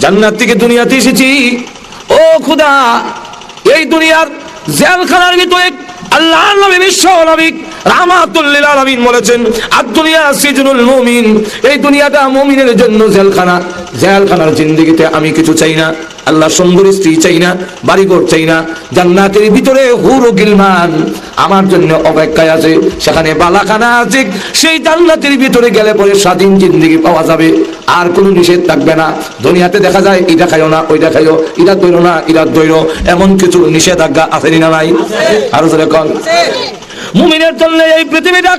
জান্নাত থেকে দুনিয়াতে এসেছি। ও খোদা, এই দুনিয়ার জেলখানার ভিতরে আল্লাহর নবী, বিশ্ব নবী রাহমাতুল লিল আলামিন বলেছেন আদ-দুনিয়া সিজনুল মুমিন, এই দুনিয়াটা মুমিনের জন্য জেলখানা। জেলখানার জিন্দেগিতে আমি কিছু চাই না, আল্লাহ সুন্দর স্ত্রী চাই না, বাড়িঘর চাই না, জান্নাতের ভিতরে হুর ও গিলমান আমার জন্য অপেক্ষায় আছে, সেখানে বালাখানা আছে। সেই জান্নাতের ভিতরে গেলে পরে স্বাধীন জিন্দেগি পাওয়া যাবে, আর কোনো নিষেধ থাকবে না। দুনিয়াতে দেখা যায় এটা খাইও না, ওইটা খাইও, এটা দৈরো না, এটা দৈরো, এমন কিছু নিষেধাজ্ঞা আছে না নাই? আরো জোরে কোন। মুমিনের জন্য এই পৃথিবীটা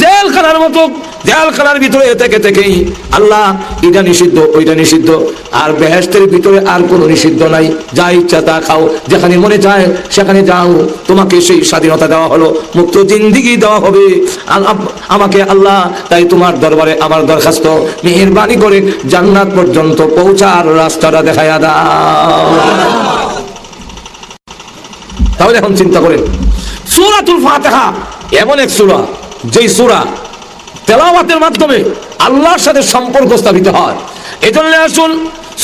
জেলখানার মতো। জেলখানার ভিতরে থেকে থেকেই আল্লাহ এটা নিষিদ্ধ, ওইটা নিষিদ্ধ, আর বেহেশতের ভিতরে আর কোনো নিষিদ্ধ নাই। যা ইচ্ছা তা খাও, যেখানে মনে চায় সেখানে যাও, তোমাকে সেই স্বাধীনতা দেওয়া হলো, মুক্ত জিন্দেগি দেওয়া হবে আমাকে। আল্লাহ তাই তোমার দরবারে আমার দরখাস্ত, মেহেরবানি করে জান্নাত পর্যন্ত পৌঁছার রাস্তাটা দেখায়া দাও। তাহলে এখন চিন্তা করেন, সূরাতুল ফাতিহা এমন এক সূরা, যেই সূরা তেলাওয়াতের মাধ্যমে আল্লাহর সাথে সম্পর্ক স্থাপিত হয়। এজন্য আসুন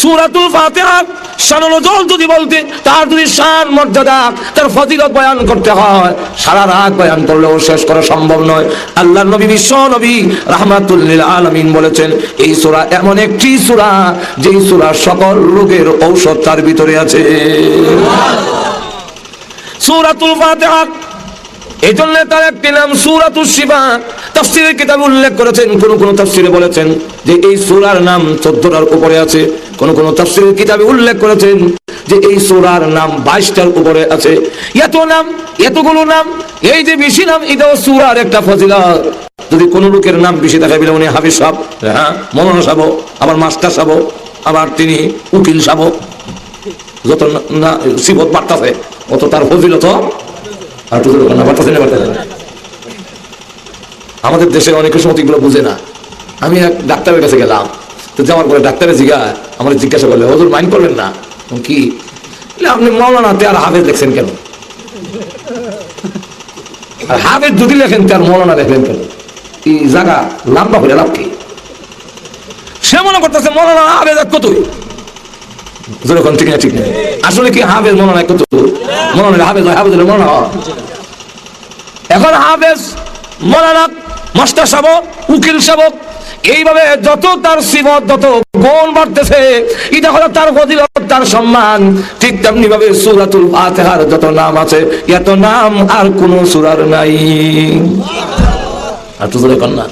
সূরাতুল ফাতিহার শান নজুল যদি বলতে, তার যদি শান মর্যাদা, তার ফজিলত বয়ান করতে হয়, সারা রাত বয়ান করলেও শেষ করা সম্ভব নয়। আল্লাহর নবী, বিশ্ব নবী রাহমাতুল লিল আলামিন বলেছেন, এই সূরা এমন একটি সূরা, যেই সূরা সকল রোগের ঔষধ তার ভিতরে আছে। সূরাতুল ফাতিহা এই জন্য তার একটি নাম সূরাতুশ শিফা। তাফসীরের কিতাবে উল্লেখ করেছেন, কোন কোন তাফসীরে বলেছেন যে এই সূরার নাম 14টার উপরে আছে, কোন কোন তাফসীরের কিতাবে উল্লেখ করেছেন যে এই সূরার নাম 22টার উপরে আছে। এত নাম, এতগুলো নাম, এই যে বেশি নাম, এটাও সূরার একটা ফজিলত। যদি কোন লোকের নাম বেশি থাকে, বলে উনি হাফেজ সাহেব, হ্যাঁ মৌলানা সাহেব, আবার মাস্টার সাহেব, আবার তিনি উকিল সাহেব, যত না সিফত বাড়তাছে অত তার ফজিলত। আমাদের দেশে অনেকের সময় এগুলো বুঝে না। আমি এক ডাক্তারের কাছে গেলাম, তো যাওয়ার পরে ডাক্তারের আমার জিজ্ঞাসা করলে, হুজুর মাইন্ড করবেন না কি আপনি মৌলানাতে আর হাফেজ লেখছেন কেন? আর হাফেজ যদি লেখেন তার মৌলানা লেখলেন কেন? এই জায়গা লম্বা করে লাভ কি? সে মনে করতেছে মৌলানা হাফেজ কতই, যেরকম ঠিক না, ঠিক নেই। আসলে কি হাফেজ মৌলানা কত? মৌলানা হাফেজ হয়, হাফেজ মৌলানা হয়। এখন হাফেজ, মৌলানা, মাস্টার সাহেব, উকিল সাহেব, এইভাবে যত তার সিফত, যত গুণ বাড়তেছে, এটা হলো তার ফজিলত, তার সম্মান। ঠিক তেমনি ভাবে সূরাতুল ফাতিহার যত নাম আছে, এত নাম আর কোন সূরার নাই। আর তো যেরকম না,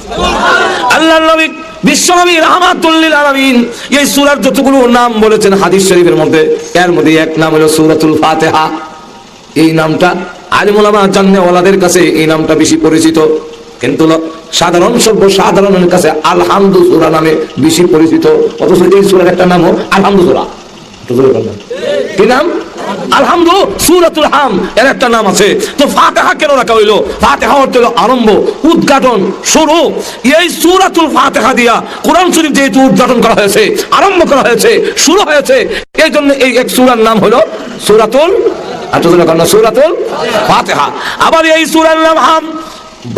আল্লাহর নবী বিশ্বনবী রাহমাতুল লিল আলামিন এই সূরার যতগুলো নাম বলেছেন হাদিস শরীফের মধ্যে, এর মধ্যে এক নাম হলো সূরাতুল ফাতিহা। এই নামটা আলিম উলামা জান্নেওয়ালাদের কাছে এই নামটা বেশি পরিচিত, কিন্তু সাধারণ সর্বসাধারণের কাছে আলহামদু সূরা নামে বেশি পরিচিত। অথচ এই সূরার একটা নাম আলহামদু সূরা। কি নাম? আলহামদু, সূরাতুল হাম এর একটা নাম আছে। তো ফাতিহা কেন রাখা হইলো? ফাতিহা অর্থ হলো আরম্ভ, উদ্ঘাটন, শুরু। এই সূরাতুল ফাতিহা দিয়া কোরআন শরীফ যেহেতু উদ্ঘাটন করা হয়েছে, আরম্ভ করা হয়েছে, শুরু হয়েছে, এই জন্য এই এক সূরার নাম হলো সূরাতুল ফাতিহা। আবার এই সূরার নাম হাম,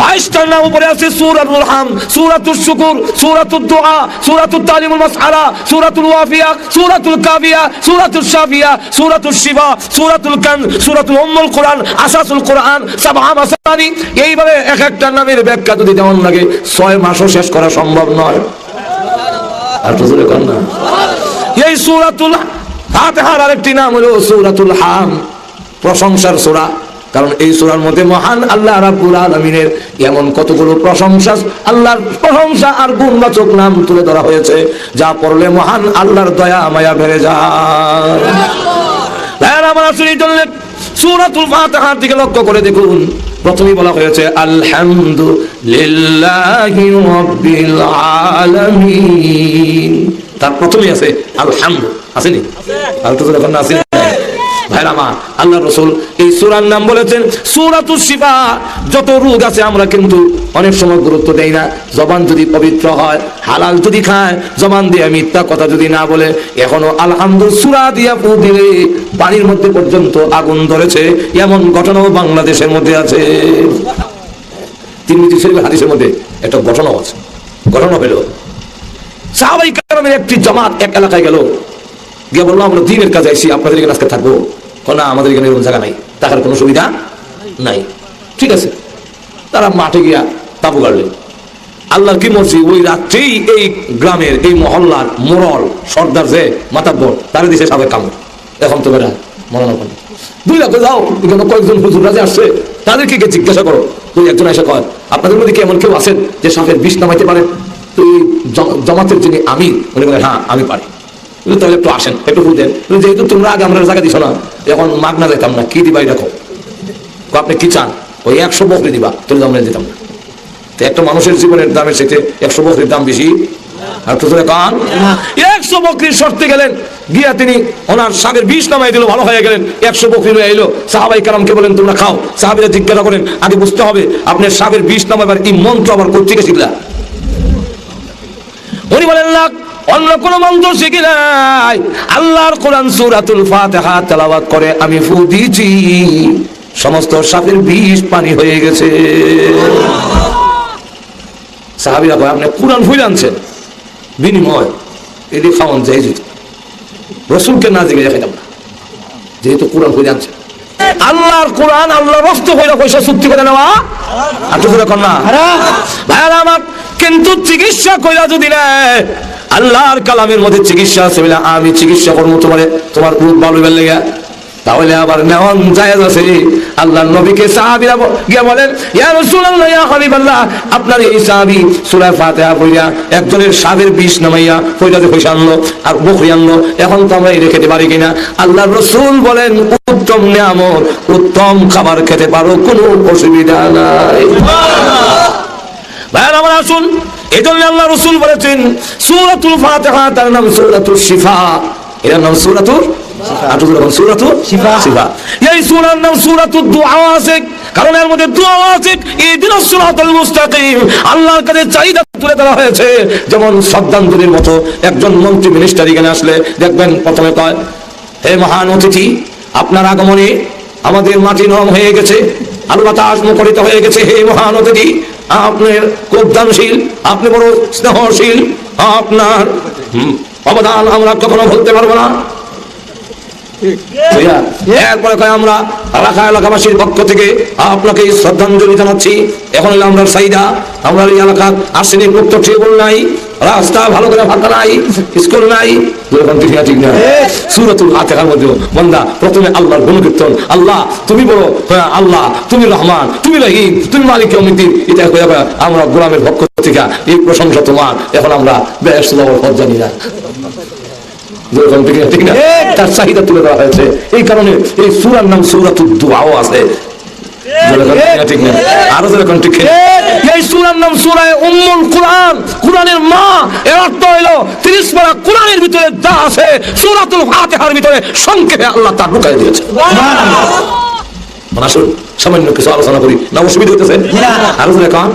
22টার নাম উপরে আছে। সূরাতুল হাম, সূরাতুল শুকুর, সূরাতুদ দুআ, সূরাতুত তালিমুল মাসআলা, সূরাতুল ওয়াফিয়া, সূরাতুল কাফিয়া, সূরাতুল শাফিয়া, সূরাতুল শিফা, সূরাতুল কান, সূরাতুল উম্মুল কুরআন, আসাসুল কুরআন, সাবআ মাসানি। এইভাবে এক একটা নামের ব্যাখ্যা যদি দেওয়ার লাগে 6 মাসও শেষ করা সম্ভব নয়। আর তো জোরে কোন না। এই সূরাতুল ফাতিহার আরেকটি নাম হলো সূরাতুল হাম, প্রশংসার সূরা। কারণ এই সূরার মধ্যে মহান আল্লাহ রাব্বুল আলামিনের এমন কতগুলো প্রশংসা, আল্লাহর প্রশংসা আর গুণবাচক নাম তুলে ধরা হয়েছে, যা পড়লে মহান আল্লাহর দয়া মায়া বেড়ে যায়। আমার আসলে সূরাতুল ফাতিহার দিকে লক্ষ্য করে দেখুন, প্রথমেই বলা হয়েছে আলহামদুলিল্লাহি রাব্বিল আলামিন। তার প্রথমেই আছে আলহামদু, আসেনি? আর তো যখন আসেনি ভাইরামা, আল্লাহ রাসূল এই সূরার নাম বলেছেন সূরাতুশ শিফা। যত রোগ আছে আমরা কিন্তু অনেক সময় গুরুত্ব দেই না। জবান যদি পবিত্র হয়, হালাল যদি খায়, জবান দিয়ে মিথ্যা কথা যদি না বলে, এখনো আলহামদু সূরা দিয়া ফু দিলে পানির মধ্যে পর্যন্ত আগুন ধরেছে, এমন ঘটনাও বাংলাদেশের মধ্যে আছে। তিরমিজি শরীফের হাদিসের মধ্যে একটা ঘটনা আছে। ঘটনা হলো সাহাবায়ে কেরামের একটি জামাত এক এলাকায় গেল, গিয়ে বললো আমরা দ্বীনের কাজে আইছি, আপনাদের এখানে আজকে থাকবো। না, আমাদের এখানে এরকম জায়গা নাই, থাকার কোনো সুবিধা নাই। ঠিক আছে, তারা মাঠে গিয়া তাবু গাড়লেন। আল্লাহর কি মর্জি, ওই রাত্রেই এই গ্রামের এই মহল্লার মোড়ল সর্দার যে মাতাব্বর তার দিছে সাবেক কামড়। এখন তো বেড়া মনে করেন 2 লাখ যাও, এখানে কয়েকজন হুজুররা যে আসছে তাদেরকে গিয়ে জিজ্ঞাসা করো। তুই একজন এসে কয় আপনাদের মধ্যে কি এমন কেউ আছেন যে সাপের বিষ নামাইতে পারেন? তুই জমাতের যিনি আমির উনি বলেন হ্যাঁ আমি পারি। তাহলে একটু আসেন, একটু ফুল দেন। যেহেতু তোমরা আগে আমরা জায়গা দিছো না, এখন মাগনা যেতাম না, কি দিবা এরকম? আপনি কি চান? ওই 100 বকরি দিবা, তোর আমরা দিতাম না। তো একটা মানুষের জীবনের দামের সাথে 100 বকরির দাম বেশি। আর তো কান 100 বকরির শর্তে গেলেন, গিয়া তিনি ওনার সাপের বিষ নামাই দিল, ভালো হয়ে গেলেন। 100 বকরি লয়ে এলো, সাহাবাই কারামকে বলেন তোমরা খাও। সাহাবীরা জিজ্ঞাসা করেন আগে বুঝতে হবে আপনার সাপের বিষ নামাইবার এই মন্ত্র আবার কোথা থেকে শিখলা? উনি বলেন না অন্য কোন মন্ত্র শিখি নাই, আল্লাহর কোরআন সূরাতুল ফাতিহা তেলাওয়াত করে আমি ফু দিয়েছি, সমস্ত সাপের বিষ পানি হয়ে গেছে। সাহাবীরা কয় আপনি কোরআন ফুল আনছেন, বিনিময় এটি খাওয়ান যাই যেত, রসুলকে না জিজ্ঞাসা খাইতাম না, যেহেতু কোরআন ফুল আনছেন। আল্লাহর কোরআন আল্লাহর রস্ত হইলে পয়সা চুক্তি করে নেওয়া আর তো না ভাইরা আমার। কিন্তু চিকিৎসা কইরা যদি নেয়, আল্লাহর কালামের মধ্যে চিকিৎসা আছে বলে আমি চিকিৎসা করবো তোমার রোগ ভালো হইবার লেগে, তাহলে আবার নেওয়ান জায়েজ আছে। আল্লাহর নবীকে সাহাবীরা গিয়ে বলেন ইয়া রাসূলুল্লাহ ইয়া হাবিবাল্লাহ, আপনার এই সাহাবী সূরা ফাতিহা পড়িয়া একজনের সাপের বিষ নামাইয়া পয়সাতে পয়সা আনলো আর বকরি আনলো, এখন তো আমরা এটা খেতে পারি কিনা? আল্লাহর রাসূল বলেন উত্তম নিয়ামত, উত্তম খাবার খেতে পারো, কোনো অসুবিধা নাই। ভাইরা আমার আসুন, এজন্য আল্লাহ রাসূল বলেছেন সূরাতুল ফাতিহা তার নাম সূরাতুল শিফা, এর নাম সূরাতুল শিফা। এই সূরার নাম সূরাতুদ দুআ আছে, কারণ এর মধ্যে দোয়া আছে। ইহদিনাস সিরাতাল মুস্তাকিম, আল্লাহর কাছে চাহিদা তুলে ধরা হয়েছে। যেমন শ্রদ্ধাঞ্জলির মতো একজন মন্ত্রী মিনিস্টার এখানে আসলে দেখবেন প্রথমে কয় হে মহান অতিথি, আপনার আগমনে আমাদের মাটি নরম হয়ে গেছে, আলো বাতাস মুখরিত হয়ে গেছে। হে মহান অতিথি, আপনার খুব দানশীল, আপনি বড় স্নেহশীল, আপনার অবদান আমরা কখনো ভুলতে পারবো না। এরপরে আমরা এলাকাবাসীর পক্ষ থেকে আপনাকে শ্রদ্ধাঞ্জলি জানাচ্ছি। এখন আমরা চাহিদা, আমরা এই এলাকার আর্সেনিক মুক্ত টেবল নাই, রাস্তা ভালো করে ফাঁকা নাই, স্কুল নাই। ঠিক না? সূরাতুল ফাতিহার মধ্যে বান্দা প্রথমে আল্লাহর গুণকীর্তন, আল্লাহ তুমি বড়, আল্লাহ তুমি রহমান, তুমি রহিম, তুমি মালিক ইয়াউমিদ্দিন, এটা আমরা গোলামের পক্ষ থেকে এই প্রশংসা তোমার। এখন আমরা বেশ পথ জানি না, তার চাহিদা তুলে দেওয়া হয়েছে। এই কারণে এই সূরার নাম সূরাতুদ দুআ আছে। আরো যেরকম ঠিক এই সূরার নাম সূরায়ে উম্মুল কুরআন, কুরআনের মা। এর অর্থ হলো 30 পারা কুরআনের ভিতরে যা আছে সূরাতুল ফাতিহার ভিতরে সংক্ষেপে আল্লাহ তা ঢুকাই দিয়েছে। আসুন সামান্য কিছু আলোচনা করি, না অসুবিধা হইতেছে? আরো যেরকম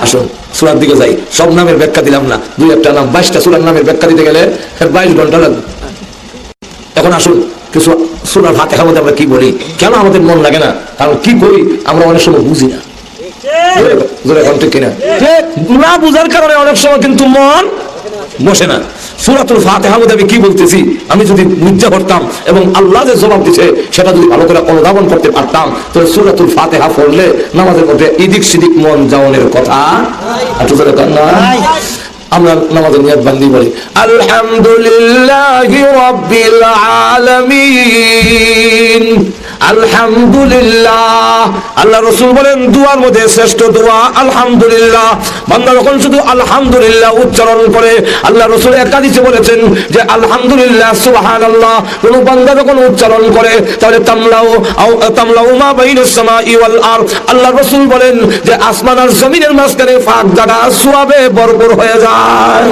আসুন সূরার দিকে যাই। সব নামের ব্যাখ্যা দিলাম না, 2-1টা নাম, 22টা সূরার নামের ব্যাখ্যা দিতে গেলে 22 ঘন্টা লাগবে। এখন আসুন কিছু সূরা ফাতিহার মধ্যে আমরা কি বলি, কেন আমাদের মন লাগে না? কারণ কি করি আমরা অনেক সময় বুঝি না, ঠিক কিনা? না বুঝার কারণে অনেক সময় কিন্তু মন বসে না। সূরাতুল ফাতিহার মধ্যে আমি কি বলতেছি আমি যদি বুঝতে পারতাম এবং আল্লাহ যে জবাব দিচ্ছে সেটা যদি ভালো করে অনুধাবন করতে পারতাম, তাহলে সূরাতুল ফাতিহা পড়লে নামাজের মধ্যে এদিক সেদিক মন যাওয়ানোর কথা আমরা নামাজের নিয়ত বান্দি বলি আলহামদুলিল্লাহি রাব্বিল আলামিন। আলহামদুলিল্লাহ, আল্লাহ রাসূল বলেন দুয়ার মধ্যে শ্রেষ্ঠ দোয়া আলহামদুলিল্লাহ। বান্দা যখন শুধু আলহামদুলিল্লাহ উচ্চারণ করে, আল্লাহ রাসূল এক হাদিসে বলেছেন যে আলহামদুলিল্লাহ সুবহানাল্লাহ কোন বান্দা যখন উচ্চারণ করে তাহলে তামলাউ মা বাইনাস সামাই ওয়াল আরদ, আল্লাহ রাসূল বলেন যে আসমান আর জমিনের মাঝখানে ফাঁক জায়গা সওয়াবে ভরপুর হয়ে যায়।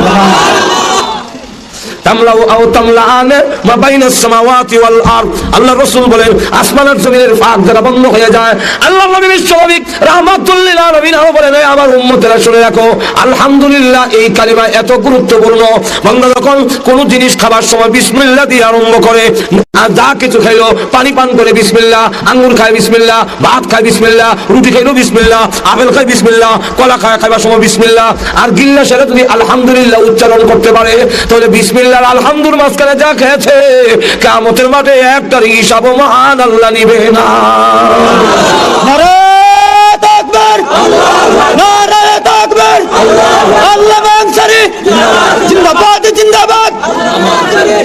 তামলাউ আও তামলাআন মা বাইনাস সামাওয়াতি ওয়াল আরদ, আল্লাহ রাসূল বলেন আসমান আর জমিনের ফাঁক জায়গা বন্ধ হয়ে যায়। আল্লাহর নবী বিশ্বনবী রাহমাতুল লিল আলামিন বলেন আমার উম্মতেরা শুনে রাখো আলহামদুলিল্লাহ এই কালিমা এত গুরুত্বপূর্ণ। বান্দা যখন কোন জিনিস খাবার সময় বিসমিল্লাহ দিয়ে আরম্ভ করে, যা কিছু খাইলো, পানি পান করে বিসমিল্লাহ, আঙ্গুর খায় বিসমিল্লাহ, ভাত খায় বিসমিল্লাহ, রুটি খাইলো বিসমিল্লাহ, আপেল খায় বিসমিল্লাহ, কলা খাবার সময় বিসমিল্লাহ, আর গিল্লা সেরে যদি আলহামদুলিল্লাহ উচ্চারণ করতে পারে তাহলে বিসমিল্লাহ আলহামদুর মাঝখানে যা খেয়েছে কিয়ামতের মাঠে একটার হিসাব মহান আল্লাহ নিবে না।
আকবার, নারায়ে তাকবীর, আল্লাহু আকবার, জিন্দাবাদ জিন্দাবাদ,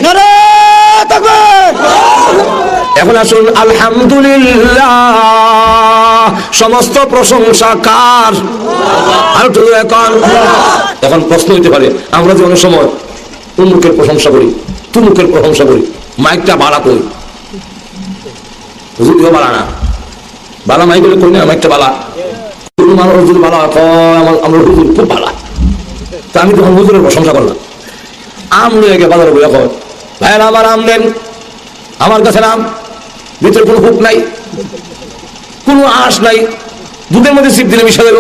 নারায়ে তাকবীর।
এখন আসুন, আলহামদুলিল্লাহ সমস্ত প্রশংসা কার? আর একটু এখন প্রশ্ন হইতে পারে, আমরা যে অনেক সময় উমুকের প্রশংসা করি, তুমুকের প্রশংসা করি, মাইকটা বাড়া করি, হুজুরিও বাড়া না, বালা মাইক করি না, মাইকটা বালা মানুষ যদি ভালো হয় আমরা হুজুর খুব ভালো। তা আমি তখন হুজুরের প্রশংসা করলাম, আম লয়ে গে বাজারে বলে কয় ভাইয়ের আমার আম নেন, আমার কাছে আম, ভিতরে কোনো হুক নাই, কোনো আঁশ নাই, দুধের মধ্যে সিপ দিলে মিশা দেব,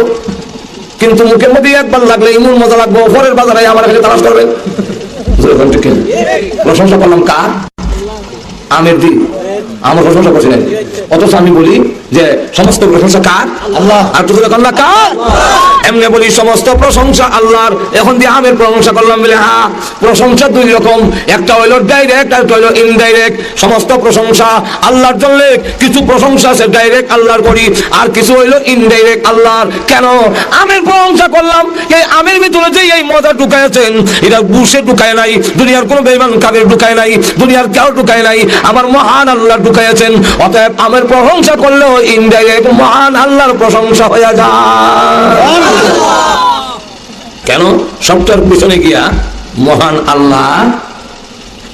কিন্তু মুখের মধ্যে একবার লাগলে এমন মজা লাগবে, পরের বাজারে আমার কাছে তালাশ করবেন। প্রশংসা করলাম কার? আমের দিন আমার প্রশংসা করছি না, অথচ আমি বলি যে সমস্ত প্রশংসা কার? আল্লাহ। আর তুই আল্লাহ কার? এমনি বলি সমস্ত প্রশংসা আল্লাহর। এখন দিয়ে আমের প্রশংসা করলাম বলে, হ্যাঁ প্রশংসা দুই রকম, একটা হইলো ডাইরেক্ট আর একটা হইলো ইনডাইরেক্ট। সমস্ত প্রশংসা আল্লাহর জন্য, কিছু প্রশংসা আছে ডাইরেক্ট আল্লাহর করি, আর কিছু হইলো ইনডাইরেক্ট আল্লাহর। কেন আমের প্রশংসা করলাম? এই আমের ভিতরে যে এই মজা ঢুকাইছেন, এটা বুসে ঢুকায় নাই, দুনিয়ার কোনো বেঈমান কাফের ঢুকায় নাই, দুনিয়ার কেউ ঢুকায় নাই, আমার মহান আল্লাহ ঢুকাইছেন। অতএব আমের প্রশংসা করলেও ইনডাইরেক্ট মহান আল্লাহর প্রশংসা হয়ে যায়। কেন? সবটার পিছনে গিয়া মহান আল্লাহ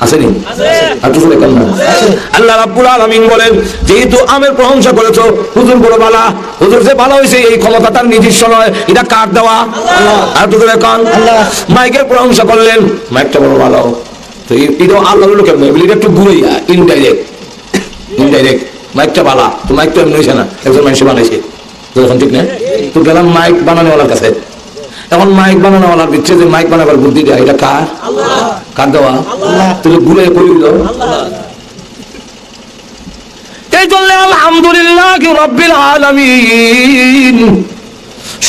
আসেনি? আল্লাহ রাব্বুল আলামিন বলেন, যেহেতু আমের প্রশংসা করেছো, হুজুর বড় বালা, হুজুর যে ভালো হয়েছে এই ক্ষমতা তার নিজস্ব নয়, এটা কার দেওয়া? আর তুই এখন মাইকের প্রশংসা করলেন, মাইকটা বড় ভালো, তো এটা আল্লাহ হলো কেমন? এটা একটু ঘুরাইয়া ইনডাইরেক্ট, ইনডাইরেক্ট মাইকটা বালা, তো মাইক তো এমনি হয়েছে না, একজন মানুষ বানাইছে, তখন ঠিক না? তো গেলাম মাইক বানানোওয়ালার কাছে, এখন মাইক বানানোওয়ালার দিচ্ছে যে মাইক বানাবার বুদ্ধি দেয়, এটা কার? কার দেওয়া? তুমি ঘুরে করে দিল। এই জন্য আলহামদুলিল্লাহ রাব্বিল আলামিন,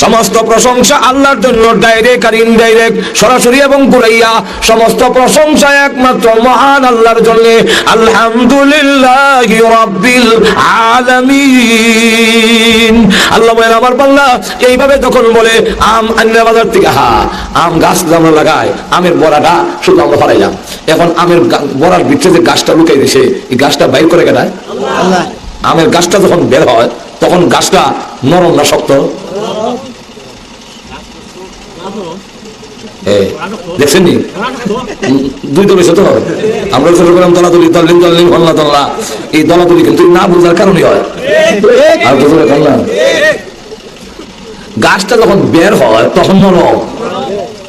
সমস্ত প্রশংসা আল্লাহর জন্য, ডাইরেক্ট আর ইনডাইরেক্ট, সরাসরি এবং ঘুরাইয়া, সমস্ত প্রশংসা একমাত্র মহান আল্লাহর জন্য। আলহামদুলিল্লাহি রাব্বিল আলামিন। আল্লাহ বলেন আমার বান্দা এইভাবে যখন বলে আম আন্না বাজার থেকে, আম গাছ আমরা লাগাই, আমের বড়াটা শুধু আমরা ফলাইলাম, এখন আমের বড়ার ভিতরে যে গাছটা লুকাই দিছে, এই গাছটা বাইর করে কেটায় আল্লাহ। আমের গাছটা যখন বের হয় তখন গাছটা নরম না শক্ত? দেখছেন নি? দুই দল এসে তো আমরা ছোট করলাম দলাদলি, দলিন দলিন হল্লা দল্লা, এই দলাদলি কিন্তু না বোঝার কারণই হয়। আর গাছটা যখন বের হয় তখন নরম,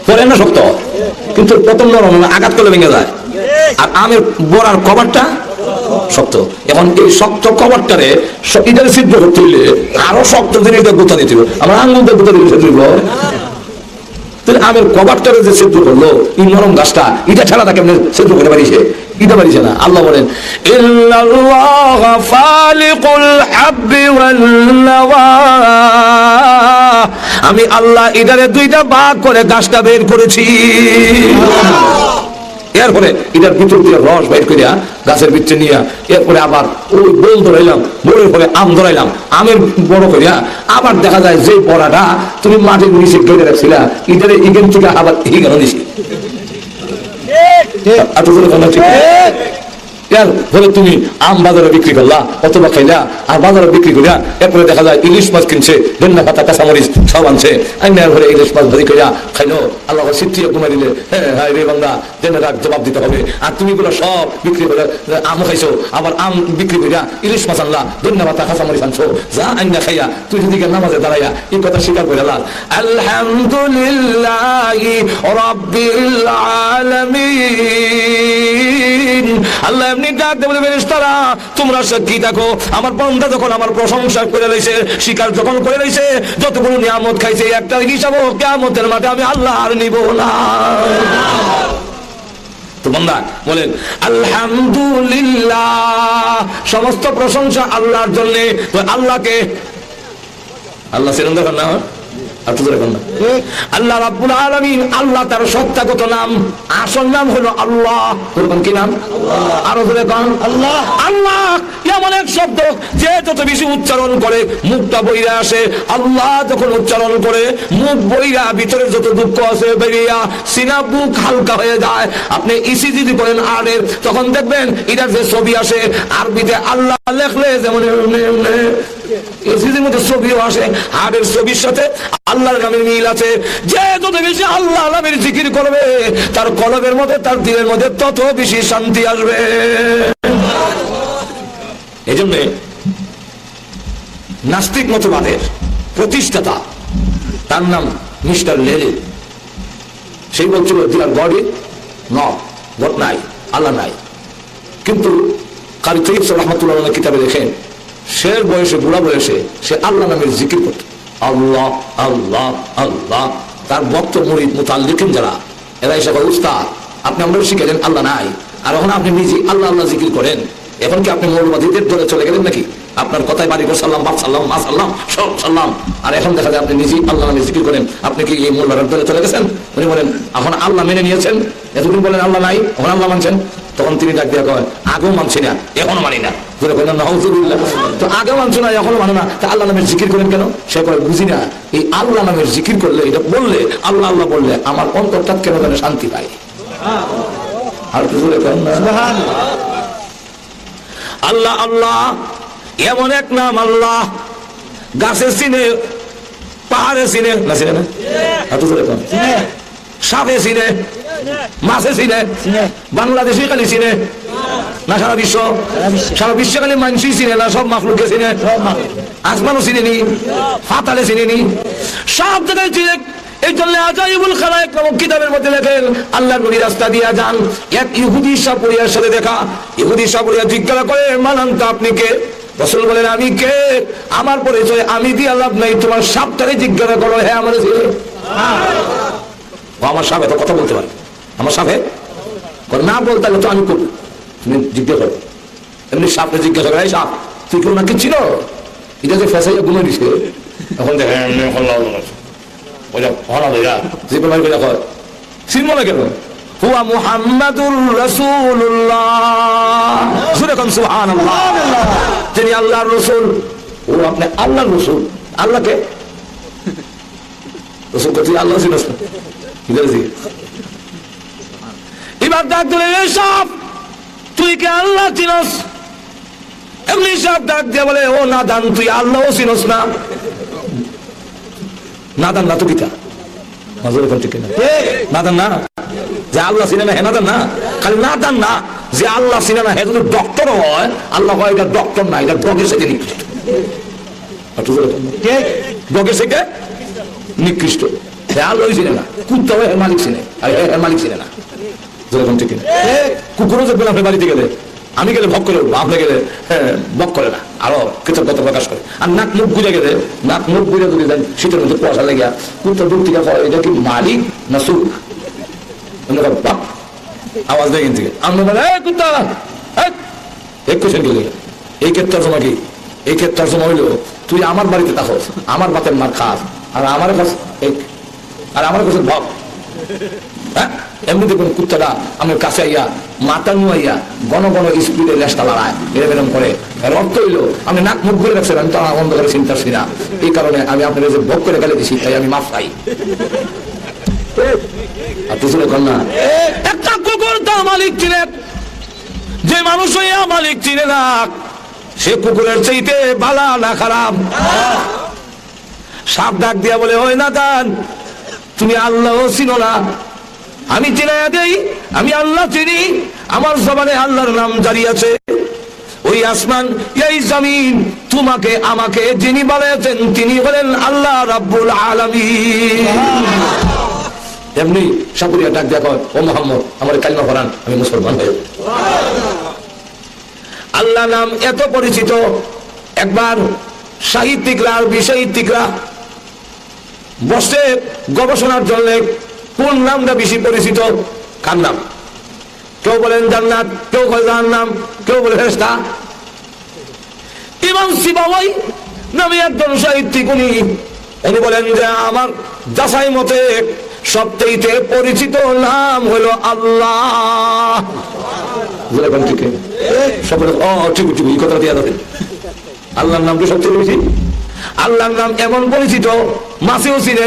পরে না শক্ত, কিন্তু প্রথম নরম আঘাত করলে ভেঙে যায়। আর আমের বড়ার কভারটা শক্ত। এখন এই শক্ত কভারটারে ইটারে ছিদ্র করতে হইলে আরো শক্ত জিনিসটা গোতা দিতে হবে, আমরা আঙ্গুলটা গোতা দিলে ছিদ্র। আমের কভারটারে যে ছিদ্র করলো এই নরম গাছটা, এটা ছাড়া তাকে ছিদ্র করে পারিছে? এটা পারিছে না। আল্লাহ বলেন ইন্নাল্লাহ ফালিকুল হাব্বি ওয়াল নাওয়া, আমি আল্লাহ এটারে দুইটা ভাগ করে গাছটা বের করেছি। এরপরে এটার ভিতর দিয়ে রস বাইর করিয়া গাছের ভিতরে নিয়ে, এরপরে আবার ওই বোল ধরাইলাম, বোলের পরে আম ধরাইলাম, আমের বড় করিয়া আবার দেখা যায় যে বড়াটা তুমি মাটির নিচে গেড়ে রাখছিলা, এটারে এখান থেকে আবার এখানে নিছি। ধরে তুমি আম বাজারে বিক্রি করলা অথবা খাইলা, আর বাজারে বিক্রি করিয়া এরপরে দেখা যায় ইলিশ মাছ কিনছে, ধন্যা পাতা কাঁচামরিচ সব আনছে, ঘরে ইলিশ মাছ ধরি করিয়া খাইলো, আল্লাহ সিটিয়ে কমে দিলে, হ্যাঁ রে বান্দা জেনেরাক জবাব দিতে হবে। আর তুমি গুলো সব বিক্রি করে আম খাইছো, আবার আম বিক্রি করিয়া ইলিশ মাছ আনলা, ধন্যা পাতা কাঁচামরিচ আনছো, যা আইনা খাইয়া তুই যদি নামাজে দাঁড়াইয়া এই কথা স্বীকার করে লাল আলহামদুলিল্লাহি রাব্বিল আলামিন। আল্লাহ এমনি ডাক দেবে, ফেরেশতারা তোমরা সাক্ষী থাকো, আমার বান্দা যখন আমার প্রশংসা করে লইছে, স্বীকার যখন করে লইছে, যতগুলো নিয়ামত খাইছে একটা হিসাব কিয়ামতের মাঠে আমি আল্লাহ আর নিব না। তো বান্দা বলেন আলহামদুলিল্লাহ, সমস্ত প্রশংসা আল্লাহর জন্য। তো আল্লাহকে আল্লাহ সেরকম দেখেন না, আল্লাহ রাব্বুল আলামিন, আল্লাহ তার সত্তাগত নাম, আসল নাম হলো আল্লাহ। কি নাম? আরো ধরে কোন আল্লাহ। আল্লাহ এমন এক শব্দ যে যত বেশি উচ্চারণ করে মুখটা বইরা আসে। আল্লাহ যখন উচ্চারণ করে মুখ বইরা ভিতরে যত দুঃখ আছে বেরিয়া সিনা বুক হালকা হয়ে যায়। আপনি ইসিজি যদি করেন আরের, তখন দেখবেন এটার যে ছবি আসে আরবিতে আল্লাহ লেখলে যেমন ইসিজির মধ্যে ছবিও আসে, হাড়ের ছবির সাথে আল্লাহর নামের মিল আছে। যে যত বেশি আল্লাহ নামের জিকির করবে তার কলবের মধ্যে, তার দিলের মধ্যে তত বেশি শান্তি আসবে। এই জন্য নাস্তিক মতবাদের প্রতিষ্ঠাতা, তার নাম মিস্টার লেনিন। সেই বলছিল দিয়ার গড গড নাই, আল্লাহ নাই। কিন্তু কারি তৈয়ব রহমতুল্লাহ কিতাবে দেখেন শের বয়সে, বুড়া বয়সে সে আল্লাহ নামের জিকির করত। আল্লাহ আল্লাহ আল্লাহ। তার ভক্ত মুরিদ মুতাল্লিকিন যারা, এরা এসে উস্তাদ আপনি আমরা শিখেছেন আল্লাহ নাই, আর এখন আপনি নিজে আল্লাহ আল্লাহ জিকির করেন। এখন কি আপনি মৌলবাদীদের দলে চলে গেলেন নাকি? আপনার কথায় বাড়ি করে সাল্লাম, বাপ সাল্লাম, মা সাল্লাম, সব সাল্লাম, আর এখন দেখা যায় আপনি নিজেই আল্লাহ নামে জিকির করেন। আপনি কি এই মোল্লার দলে চলে গেছেন? উনি বলেন এখন আল্লাহ মেনে নিয়েছেন, এতদিন বলেন আল্লাহ নাই, এখন আল্লাহ মানছেন। তখন তিনি ডাক দিয়া কয় আগেও মানছি না, এখনো মানি না। তো আগেও মানছো না, এখনো মানো না, তা আল্লাহ নামের জিকির করেন কেন? সে কয় বুঝি না, এই আল্লাহ নামের জিকির করলে, এটা বললে, আল্লাহ আল্লাহ বললে আমার অন্তরটা কেন যেন শান্তি পায়। আর কিছু আল্লাহ আল্লাহ এমন এক নাম, আল্লাহ গাছে চিনে, পাহাড়ে চিনে না, চিনে না, সাপে চিনে, মাছে চিনে, বাংলাদেশে খালি চিনে না, সারা বিশ্ব, সারা বিশ্ব খালি মানুষই চিনে না, সব মাখলুকে চিনে, আসমানও চিনে নি, ফাতালে চিনে নি, সব জায়গায় চিনে। এই জন্য আজাইবুল খালায়েক নামক কিতাবের মধ্যে লেখেন আল্লাহর নবী রাস্তা দিয়া যান, এক ইহুদি সাপুরিয়ার সাথে দেখা। ইহুদি সাপুরিয়া জিজ্ঞাসা করে মানান তো আপনি কে? রাসূল বলেন আমি কে? আমার পরিচয় আমি দিয়ে লাভ নাই, তোমার সাপটারে জিজ্ঞাসা করো। হ্যাঁ আমার ছেলে, আমার সাপে তো কথা বলতে পারে, আমার সাপে না বলতে তো আমি করবো, তুমি জিজ্ঞাসা করো। এমনি সাপটা জিজ্ঞাসা করে সাপ তুই কেউ নাকি ছিল, এটা যে ফেসাইয়া গুলো দিছে, এখন দেখে হুয়া মুহাম্মাদুর রাসূলুল্লাহ, সুবহানাল্লাহ, তিনি আল্লাহর রাসূল। ও আপনি আল্লাহর রাসূল, আল্লাহকে রাসূল কত আল্লাহ চিনস না, ঠিক আছে? এবার ডাক দিলে সব তুই কি আল্লাহ চিনস? এমনি সব ডাক দিয়ে বলে ও নাদান তুই আল্লাহও চিনস না। নাদান না তো পিতা নাদান না, যে আল্লাহ চিনে না হে নাদান না, খালি নাদান না, যে আল্লাহ চিনে না হে যদি ডক্টর হয়, আল্লাহ হয় এটা ডক্টর না, এটা ডগের থেকে নিকৃষ্ট, ডগের থেকে নিকৃষ্ট। আল্লাহ চিনে না, কুত্তা হয় মালিক চিনে, আর মালিক চিনে না। কুকুরও দেখবেন আপনি বাড়িতে গেলে, আমি গেলে ভক করে উঠবো, আপনি গেলে ভক করে না, আরো কৃতজ্ঞতা প্রকাশ করে। আর নাক মুখ বুঝে গেলে, নাক মুখ বুঝে যদি যান শীতের মধ্যে কুয়াশা লেগে কুত্তা দূর থেকে এটা কি মালিক না সুখ, আওয়াজ দেয় থেকে আমরা বলে কুত্তা এক কোশ্চেন গেলে এই ক্ষেত্রে সময় কি, এই ক্ষেত্রে সময় হইলো তুই আমার বাড়িতে থাকস, আমার বাতের মার খাস, আর আমার কাছে আর আমার কাছে ভক। হ্যাঁ এমনি দেখুন কুত্তাটা আমার কাছে আইয়া মাথা নুয়াইয়া ঘন ঘন স্পিডে লেজটা লড়ায়, এরকম করে। এর অর্থ হইলো আমি নাক মুখ করে রাখছি, আমি তো আমার বন্ধ করে চিন্তা করছি না, এই কারণে আমি আপনার যে ভোগ করে গেলে দিছি, তাই আমি মাফ চাই। একটা কুকুর তার মালিক চিনে, যে মানুষ হইয়া মালিক চিনে না সে কুকুরের চাইতে ভালো না খারাপ। সাপ ডাক দিয়া বলে ওই নাদান তুমি আল্লাহ চিনো না, আমি চিনাইয়া দেই, আমি আল্লাহ চিনি, আমার জবানে আল্লাহর নাম জারি আছে। ওই আসমান এই জমিন তোমাকে আমাকে যিনি বানাইছেন তিনি হলেন আল্লাহ রাব্বুল আলামিন। এমনি সাপুরিয়া ডাক দিয়া কয় ও মুহাম্মদ আমার কালিমা পড়ান, আমি মুসলমান হয়ে যাব। আল্লাহ নাম এত পরিচিত, একবার সাহিত্যিকরা আর বিসাহিত্যিকরা বসে গবেষণার জন্য কোন নামটা বেশি পরিচিত, কার নাম? কেউ বলেন জান্নাত, কেউ বলে জাহান্নাম, কেউ বলে ফেরেশতা। ইমাম সিবাওয়াই নামে একজন সাহিত্যিক, উনি উনি বলেন যে আমার যাচাই মতে সবচেয়ে পরিচিত নাম হলো আল্লাহ। ঠিক সকলে ঠিক ঠিক এই কথা দিয়ে দেবেন। আল্লাহর নামটা সবচেয়ে বেশি। আল্লাহর নাম এমন পরিচিত, মাছেও চিনে,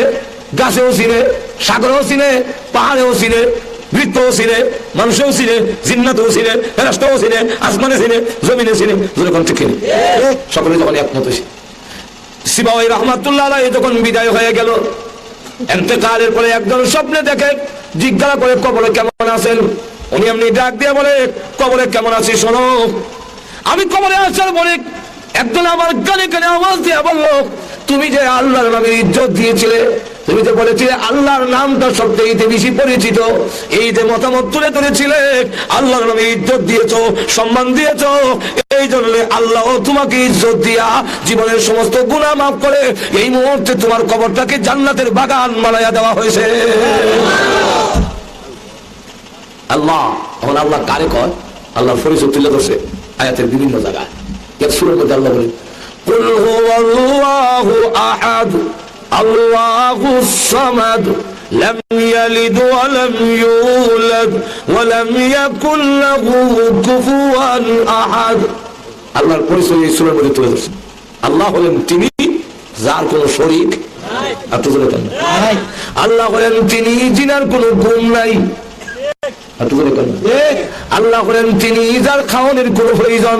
গাছেও চিনে, সাগরেও চিনে, পাহাড়েও চিনে, বৃক্ষও চিনে, মানুষেও চিনে, জিন্নাতেও চিনে, রাষ্ট্রও চিনে, আসমানে চিনে, জমিনে চিনে, যেরকম ঠিক কিনে সকলে যখন একমত হয়েছে। সিবাওয়াই রহমাতুল্লাহ আলাইহি যখন বিদায় হয়ে গেল, ইন্তেকালের পরে একজন স্বপ্নে দেখে, জিজ্ঞাসা করে কবরে কেমন আছেন? উনি এমনি ডাক দিয়ে বলে, কবরে কেমন আছি শোনো। আমি কবরে আসার পরে একজন আমার কানে কানে আওয়াজ দিয়ে বলল, তুমি যে আল্লাহর নামের ইজ্জত দিয়েছিলে, তুমি যে বলেছিলে আল্লাহর নামটা সবচেয়ে বেশি পরিচিত, এই যে মতামত তুলে ধরেছিলে, আল্লাহর নামে ইজ্জত দিয়েছো, সম্মান দিয়েছো, এই জন্য আল্লাহ তোমাকে ইজ্জত দিয়া জীবনের সমস্ত গুনাহ মাফ করে এই মুহূর্তে তোমার কবরটাকে জান্নাতের বাগান বানাইয়া দেওয়া হয়েছে। আল্লাহ, এখন আল্লাহ কারে কয়? আল্লাহর পরিচয় তুলে ধরছে আয়াতের বিভিন্ন জায়গায়। এক সূরার মধ্যে আল্লাহ বলেন, কুল হুয়াল্লাহু আহাদ আল্লাহুস সামাদ লাম ইয়ালিদ ওয়া লাম ইউলাদ ওয়া লাম ইয়াকুল লাহু কুফুয়ান আহাদ। আল্লাহর পরিচয় এই সূরার মধ্যে তুলে ধরছে। আল্লাহ হলেন তিনি যার কোনো শরীক নাই। আল্লাহ হলেন তিনি যিনার কোনো গুণ নাই। আল্লাহ হলেন তিনি যার খাওয়ানোর কোনো প্রয়োজন।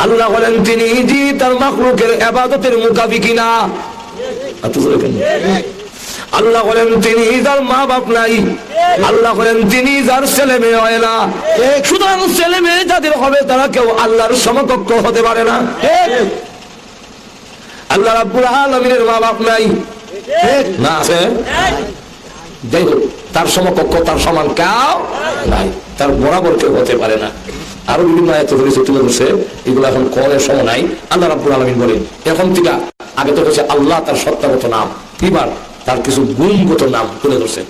আল্লাহ হলেন তিনি যিনি তার মাখলুকের ইবাদতের মুকাফি না। আল্লাহ হলেন তিনি যার মা বাপ নাই। আল্লাহ হলেন তিনি যার ছেলে মেয়ে হয় না। সুতরাং ছেলে মেয়ে যাদের হবে তারা কেউ আল্লাহর সমকক্ষ হতে পারে না। আল্লাহ রাব্বুল আলামিনের মা বাপ নাই না, আছে? যাই হোক, তার সমকক্ষ তার সমান কেউ নাই, তার বরাবর কেউ হতে পারে না। আরো বিভিন্ন আয়াত তুলে ধরছে, এগুলো এখন কলের সময় নাই। আল্লাহ রাব্বুল আলামিন বলেন এখন থেকে, আগে তো হচ্ছে আল্লাহ তার সত্তাগত নাম, এবার তার কিছু গুণগত নাম তুলে ধরছে।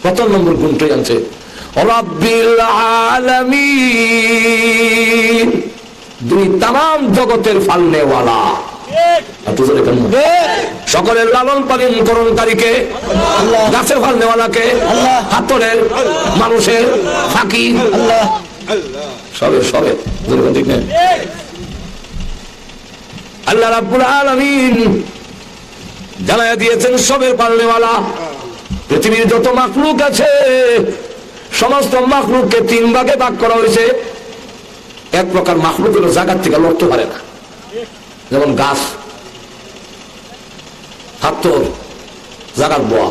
প্রথম নম্বর গুণটাই আনছে রাব্বিল আলামিন, দুই তামাম জগতের ফালনেওয়ালা, সকলের লালন পালন করণকারীকে, গাছের ফল নেওয়ালাকে, হাতরের মানুষের ফাঁকি, সবে সবে আল্লাহ রাব্বুল আলামিন জানায়া দিয়েছেন সবের পালনেওয়ালা। পৃথিবীর যত মাখলুক আছে সমস্ত মাখলুককে তিন ভাগে ভাগ করা হয়েছে। এক প্রকার মাখলুক হলো জায়গার থেকে লড়তে পারে না, যেমন গাছ, হাতর, জাগার বোয়া।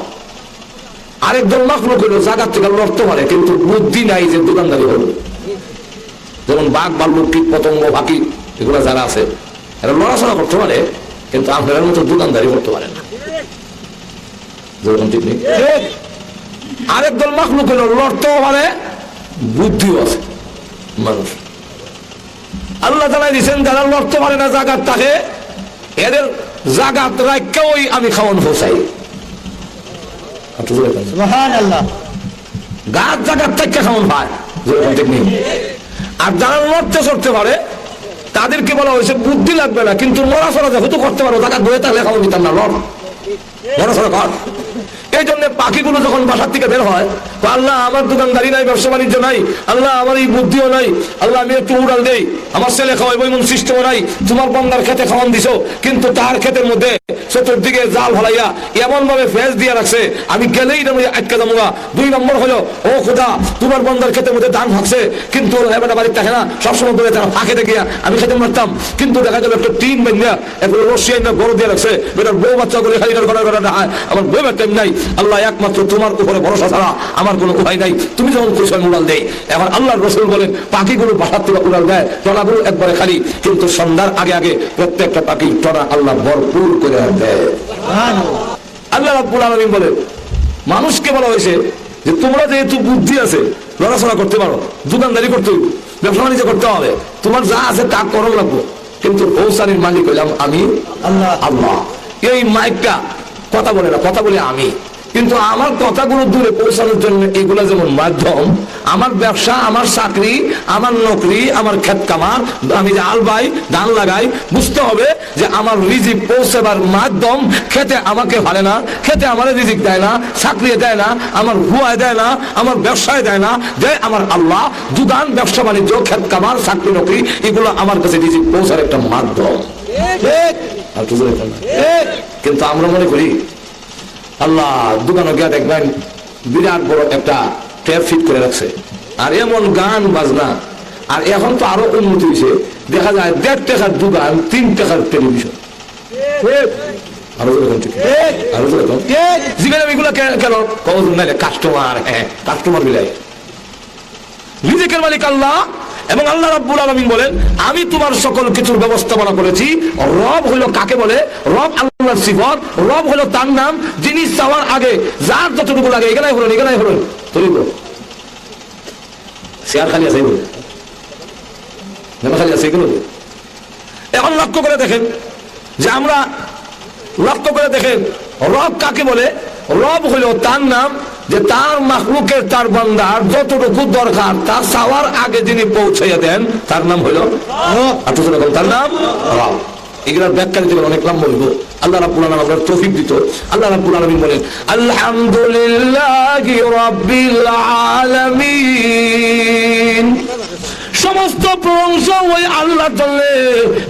আরেকজন মাখলুক হলো জাগার থেকে লড়তে পারে কিন্তু বুদ্ধি নাই যে দোকানদারি হলো, যেমন বাঘ, ভাল্লুক, কীট পতঙ্গ, ফাঁকি, এগুলো যারা আছে এরা লড়াচড়া করতে পারে কিন্তু আপনার মতো দোকানদারি করতে পারে না। ঠিক নেই। আরেকদল মাখলুক হলো লড়তেও পারে, বুদ্ধিও আছে মানুষ। আল্লাহ জানাই দিচ্ছেন যারা লড়তে পারে না জাগাত থাকে, এদের জাগাত রাখকেই আমি খাওয়ান পৌঁছাই। গাছ জাগাত থেকে খাওয়ান পায়, আর যারা লড়তে চড়তে পারে তাদেরকে বলা হয়েছে বুদ্ধি লাগবে না কিন্তু নড়াচড়া যেহেতু করতে পারো, জাগাত বয়ে তাহলে খাওয়ান দিতাম না, লড় নড়াচড়া কর। এই জন্য পাখিগুলো যখন বাসার থেকে বের হয়, আল্লাহ আমার দোকানদারি নাই, ব্যবসা বাণিজ্য নাই, আল্লাহ আমার এই বুদ্ধিও নাই, আল্লাহ আমি একটু উড়াল দেই, আমার ছেলে খাওয়াইব এমন সিস্টেমও নাই। তোমার বন্দার খেতে খাওয়ান দিছো কিন্তু তার ক্ষেতের মধ্যে চতুর্দিকে জাল ফলাইয়া এমন ভাবে ফেস দিয়ে রাখছে আমি গেলেই না আটকে যাবো। দুই নম্বর হলো, ও খোদা তোমার বন্দার ক্ষেতের মধ্যে ধান ফাঁকছে কিন্তু এবার বাড়ির থাকে না, সবসময় করে তারা ফাঁকে দেখিয়া আমি খেতে মারতাম কিন্তু দেখা গেল একটা টিন বান্ধা এরপরে রশি আইনা গরু দিয়ে রাখছে, বেটার বউ বাচ্চা করে খালি করা হয়, আমার বউ টাইম নাই। আল্লাহ একমাত্র তোমার উপরে ভরসা ছাড়া আমার কোনো উপায় নাই, তুমি যখন খুশি উড়াল দেয়। এখন আল্লাহর রাসূল বলেন পাখিগুলো বাসার থেকে উড়াল দেয়, টনাগুলো একবারে খালি, কিন্তু সন্ধ্যার আগে আগে প্রত্যেকটা পাখি টনা আল্লাহ ভরপুর করে দেয়। আল্লাহ রাব্বুল আলামিন বলেন মানুষকে বলা হয়েছে যে তোমরা যেহেতু বুদ্ধি আছে, লড়াচড়া করতে পারো, দোকানদারি করতে হবে, ব্যবসা বাণিজ্য করতে হবে, তোমার যা আছে তা করো লাগবো, কিন্তু পৌঁছানির মালিক হইলাম আমি আল্লাহ। আল্লাহ এই মাইকটা কথা বলে না, কথা বলে আমি, কিন্তু আমার কথাগুলো দূরে পৌঁছানোর জন্য এগুলো যেমন মাধ্যম, আমার ব্যবসা, আমার চাকরি, আমার নকরি, আমার ক্ষেত কামার, আমি যে আলবাই ধান লাগাই, বুঝতে হবে যে আমার রিজিক পৌঁছাবার মাধ্যম খেতে আমাকে ভালে না, খেতে আমার রিজিক দেয় না, চাকরি দেয় না, আমার হুয়ায় দেয় না, আমার ব্যবসায় দেয় না, দেয় আমার আল্লাহ। দুদান, ব্যবসা বাণিজ্য, ক্ষেত কামার, চাকরি নকরি, এগুলো আমার কাছে রিজিক পৌঁছার একটা মাধ্যম। কিন্তু আমরা মনে করি আল্লাহ দোকানে গিয়ে দেখবেন বিরাট বড় একটা ট্যাপ ফিট করে রাখছে, আর এমন গান বাজনা, আর এখন তো আরো উন্নতি হয়েছে, দেখা যায় 1.5 টাকার দোকান, 3 টাকার টেলিভিশন। কাস্টমার, হ্যাঁ কাস্টমার মিলাই রিজিকের মালিক আল্লাহ। এবং আল্লাহ রাব্বুল আলামিন বলেন, আমি তোমার সকল কিছুর ব্যবস্থাপনা করেছি। রব হলো কাকে বলে? রব আল্লাহর সিফত। রব হলো তার নাম, যিনি চাওয়ার আগে যার যতটুকু লাগে এখানে হলেন, এখানে হলেন তৈরি শেয়ার খালি আছে, খালি আছে এগুলো। এখন লক্ষ্য করে দেখেন যে আমরা লক্ষ্য করে দেখেন রব কাকে বলে? রব হলো তার নাম যে তার মাখলুকের, তার বান্দার যতটুকু দরকার তার চাওয়ার আগে যিনি পৌঁছাইয়া দেন, তার নাম হলো তার নাম রব। এগুলোর ব্যাখ্যা দিতে অনেক নাম বলবো, আল্লাহ রাব্বুল আলামিন আমাদের তৌফিক দিত। আল্লাহ রাব্বুল আলামিন বলেন, আলহামদুলিল্লাহি রাব্বিল আলামিন। সমস্ত প্রশংসা ওই আল্লাহর জন্য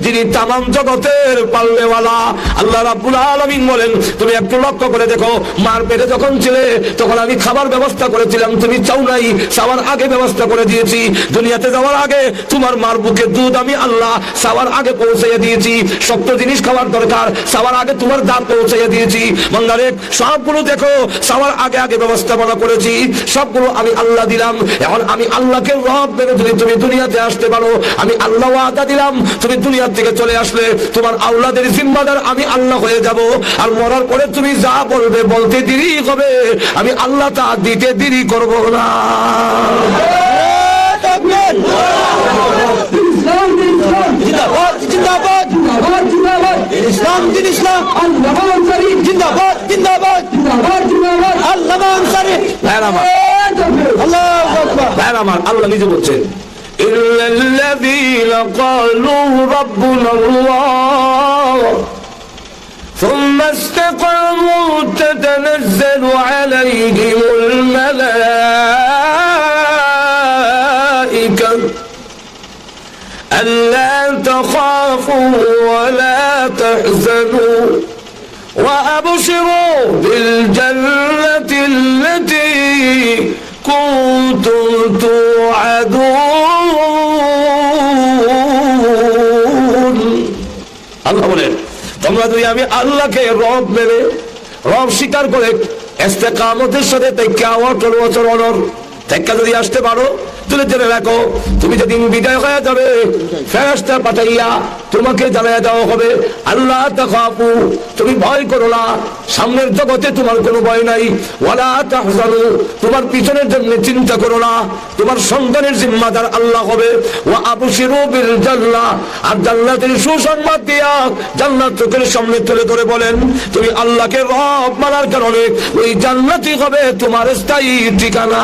যিনি তামাম জগতের পাল্লেওয়ালা। আল্লাহ রাব্বুল আলামিন বলেন, তুমি একটু লক্ষ্য করে দেখো, মার পেটে যখন ছিলে তখন আমি খাবার ব্যবস্থা করেছিলাম, তুমি চাও নাই, চাওয়ার আগে ব্যবস্থা করে দিয়েছি। দুনিয়াতে যাওয়ার আগে তোমার মার বুকে দুধ আমি আল্লাহ চাওয়ার আগে পৌঁছাইয়া দিয়েছি। শক্ত জিনিস খাওয়ার দরকার, চাওয়ার আগে তোমার দাঁত পৌঁছাইয়া দিয়েছি। বান্দারে সবগুলো দেখো, চাওয়ার আগে আগে ব্যবস্থাপনা করেছি, সবগুলো আমি আল্লাহ দিলাম। এখন আমি আল্লাহকে রব মেনে যদি তুমি দুনিয়াতে আসতে পারো, আমি আল্লাহ ওয়াদা দিলাম, তুমি দুনিয়া থেকে চলে আসলে তোমার আওলাদের জিম্মাদার আমি আল্লাহ হয়ে যাব। আর মরার পরে তুমি যা বলবে, বলতে দেরি হবে, আমি আল্লাহ তা দিতে দেরি করব না।
জিন্দাবাদ জিন্দাবাদ ইসলাম দিন ইসলাম, জিন্দাবাদ জিন্দাবাদ আল্লামা আনসারী। আল্লাহু আকবার।
আল্লাহ নিজে বলছেন, ইল্লাল্লাযীনা ক্বালু রাব্বুনা আল্লাহ ثم استقاموا تتنزل عليهم الملائكة ألا تخافوا ولا تحزنوا وأبشروا بالجنة التي كنتم توعدون। আল্লাহ বলেন, তোমরা যদি আমি আল্লাহকে রব মেনে, রব স্বীকার করে ইস্তেকামতের সাথে দেখা যদি আসতে পারো, তুলে জেনে রাখো, তুমি যেদিন বিদায় হয়ে যাবে ফেরেশতা পাঠাইয়া তোমাকে জানাইয়া দেওয়া হবে, আল্লাহ তাখাফু, তুমি ভয় করো না, সামনের জগতে তোমার কোনো ভয় নাই, ওয়ালা তাহজানু, তোমার পিছনের জন্য চিন্তা করো না, তোমার সন্তানের জিম্মাদার আল্লাহ হবে, ওয়া আবশিরু বিল জান্নাহ, আর জান্নাতের সুসংবাদ দিয়া জান্নাত চোখের সামনে তুলে ধরে বলেন, তুমি আল্লাহকে রব মানার কারণে ওই জান্নাতই হবে তোমার স্থায়ী ঠিকানা।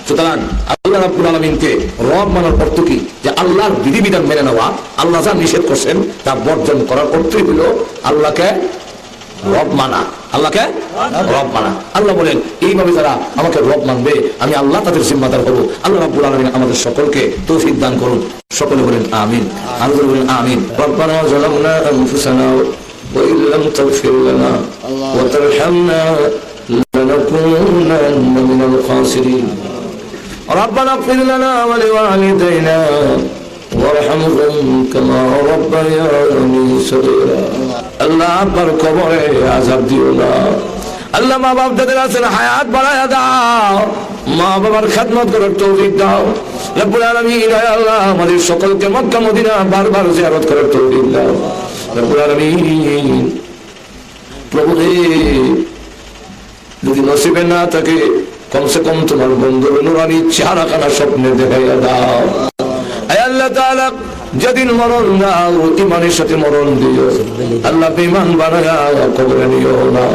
সুতরাং আল্লাহ রাব্বুল আলামিনকে রব মানার অর্থ কি? যে আল্লাহর বিধিবিধান মেনে নেওয়া, আল্লাহ যা নিষেধ করছেন তা বর্জন করার অর্থই হলো আল্লাহকে রব মানা। আল্লাহকে রব মানা। আল্লাহ বলেন, এইভাবে যারা আমাকে রব মানবে আমি আল্লাহ তাদের জিম্মাদার হব। আল্লাহ রাব্বুল আলামিন আমাদের সকলকে তৌফিক দান করুন। সকলে বলেন আমিন। আল্লাহ বলেন আমিন। রব্বানা যালামনা আনফুসানা ওয়া ইল্লাম তাগফির লানা ওয়া তারহামনা লানাকুনান্না মিনাল খাসিরিন। ربنا اغفر لنا ولوالدينا وارحمهم كما ربياني صغيرا। আল্লাহ আপনার কবরে আযাব দিও না। আল্লাহ মা বাপ যাদের আছেন হায়াত বাড়ায়া দাও, মা বাবার খেদমত করার তৌফিক দাও। রব্বুল আলামিন, হে আল্লাহ আমাদের সকলকে মক্কা মদিনা বারবার জিয়ারত করার তৌফিক দাও। রব্বুল আলামিন, প্রভু যদি নসিবে না থাকে কমসে কম তোমার বন্ধুর নুরানি চেহারাখানা স্বপ্নে দেখাইয়া দাও। হে আল্লাহ তাআলা, যেদিন মরণ দাও ইমানের সাথে মরণ দিও আল্লাহ, বেঈমান বানায়া কবরে নিও না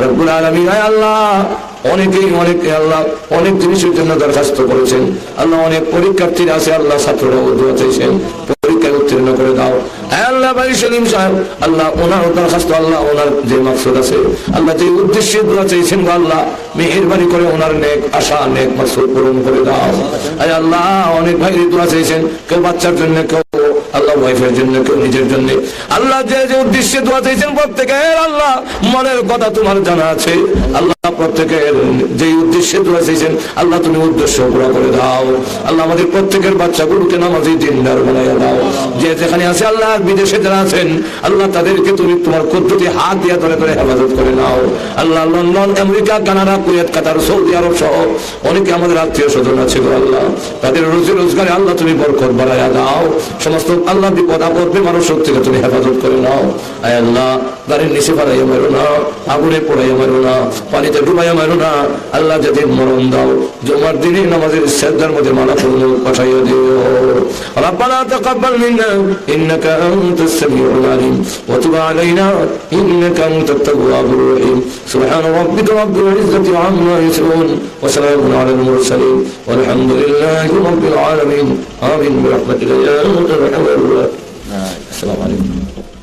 রব্বুল আলামিন। আল্লাহ অনেকে আল্লাহ অনেক জিনিসের জন্য দরখাস্ত করেছেন আল্লাহ, অনেক পরীক্ষার্থীরা আছে আল্লাহ, ছাত্ররা দোয়া চাইছেন পরীক্ষায় উত্তীর্ণ করে দাও আল্লাহ। ভাই সেলিম সাহেব আল্লাহ ওনার দরখাস্ত আল্লাহ, ওনার যে মাকসুদ আছে আল্লাহ, যে উদ্দেশ্যে দোয়া চাইছেন আল্লাহ মেহেরবানি করে ওনার নেক আশা নেক মাকসুদ পূরণ করে দাও আল্লাহ। অনেক ভাই দোয়া চাইছেন, কেউ বাচ্চার জন্য, কেউ আল্লাহ ওয়াইফের জন্য, কেউ নিজের জন্য আল্লাহ, যে যে উদ্দেশ্যে দোয়া চাইছেন প্রত্যেকের আল্লাহ মনের কথা তোমার জানা আছে আল্লাহ, প্রত্যেকের যে উদ্দেশ্যে দোয়া চাইছেন আল্লাহ তুমি উদ্দেশ্য পুরা করে দাও আল্লাহ। আমাদের প্রত্যেকের বাচ্চাগুলোকে নামাজি দিনদার বানাইয়া দাও, যে যেখানে আছে আল্লাহ, বিদেশে যারা আছেন আল্লাহ তাদেরকে তুমি তোমার কুদরতি হাত দিয়ে ধরে ধরে হেফাজত করে নাও আল্লাহ। লন্ডন, আমেরিকা, কানাডা, কুয়েত, কাতার, সৌদি আরব সহ অনেকে আমাদের আত্মীয় স্বজন আছে গো আল্লাহ, তাদের রোজি রোজগারে আল্লাহ তুমি বরকত বাড়াইয়া দাও, সমস্ত আল্লাহ বিপদ আপদ মানুষ থেকে তুমি হেফাজত করে নাও আয় আল্লাহ। গাড়ির নিচে পাড়াইয়া মারো না, আগুনে পোড়াইয়া মারো না, পানিতে ডুবাইয়া মারো না আল্লাহ। যেদিন মরণ দাও জুমার দিনে নামাজের সেজদার মধ্যে মালা পূর্ণ পাঠাইয়া দিও। ربنا تقبل منا إنك أنت السميع العليم وتب علينا إنك أنت التواب الرحيم سبحان ربك رب العزة عما يصفون وسلام على المرسلين والحمد لله رب العالمين آمين برحمتك يا أرحم الراحمين. السلام عليكم.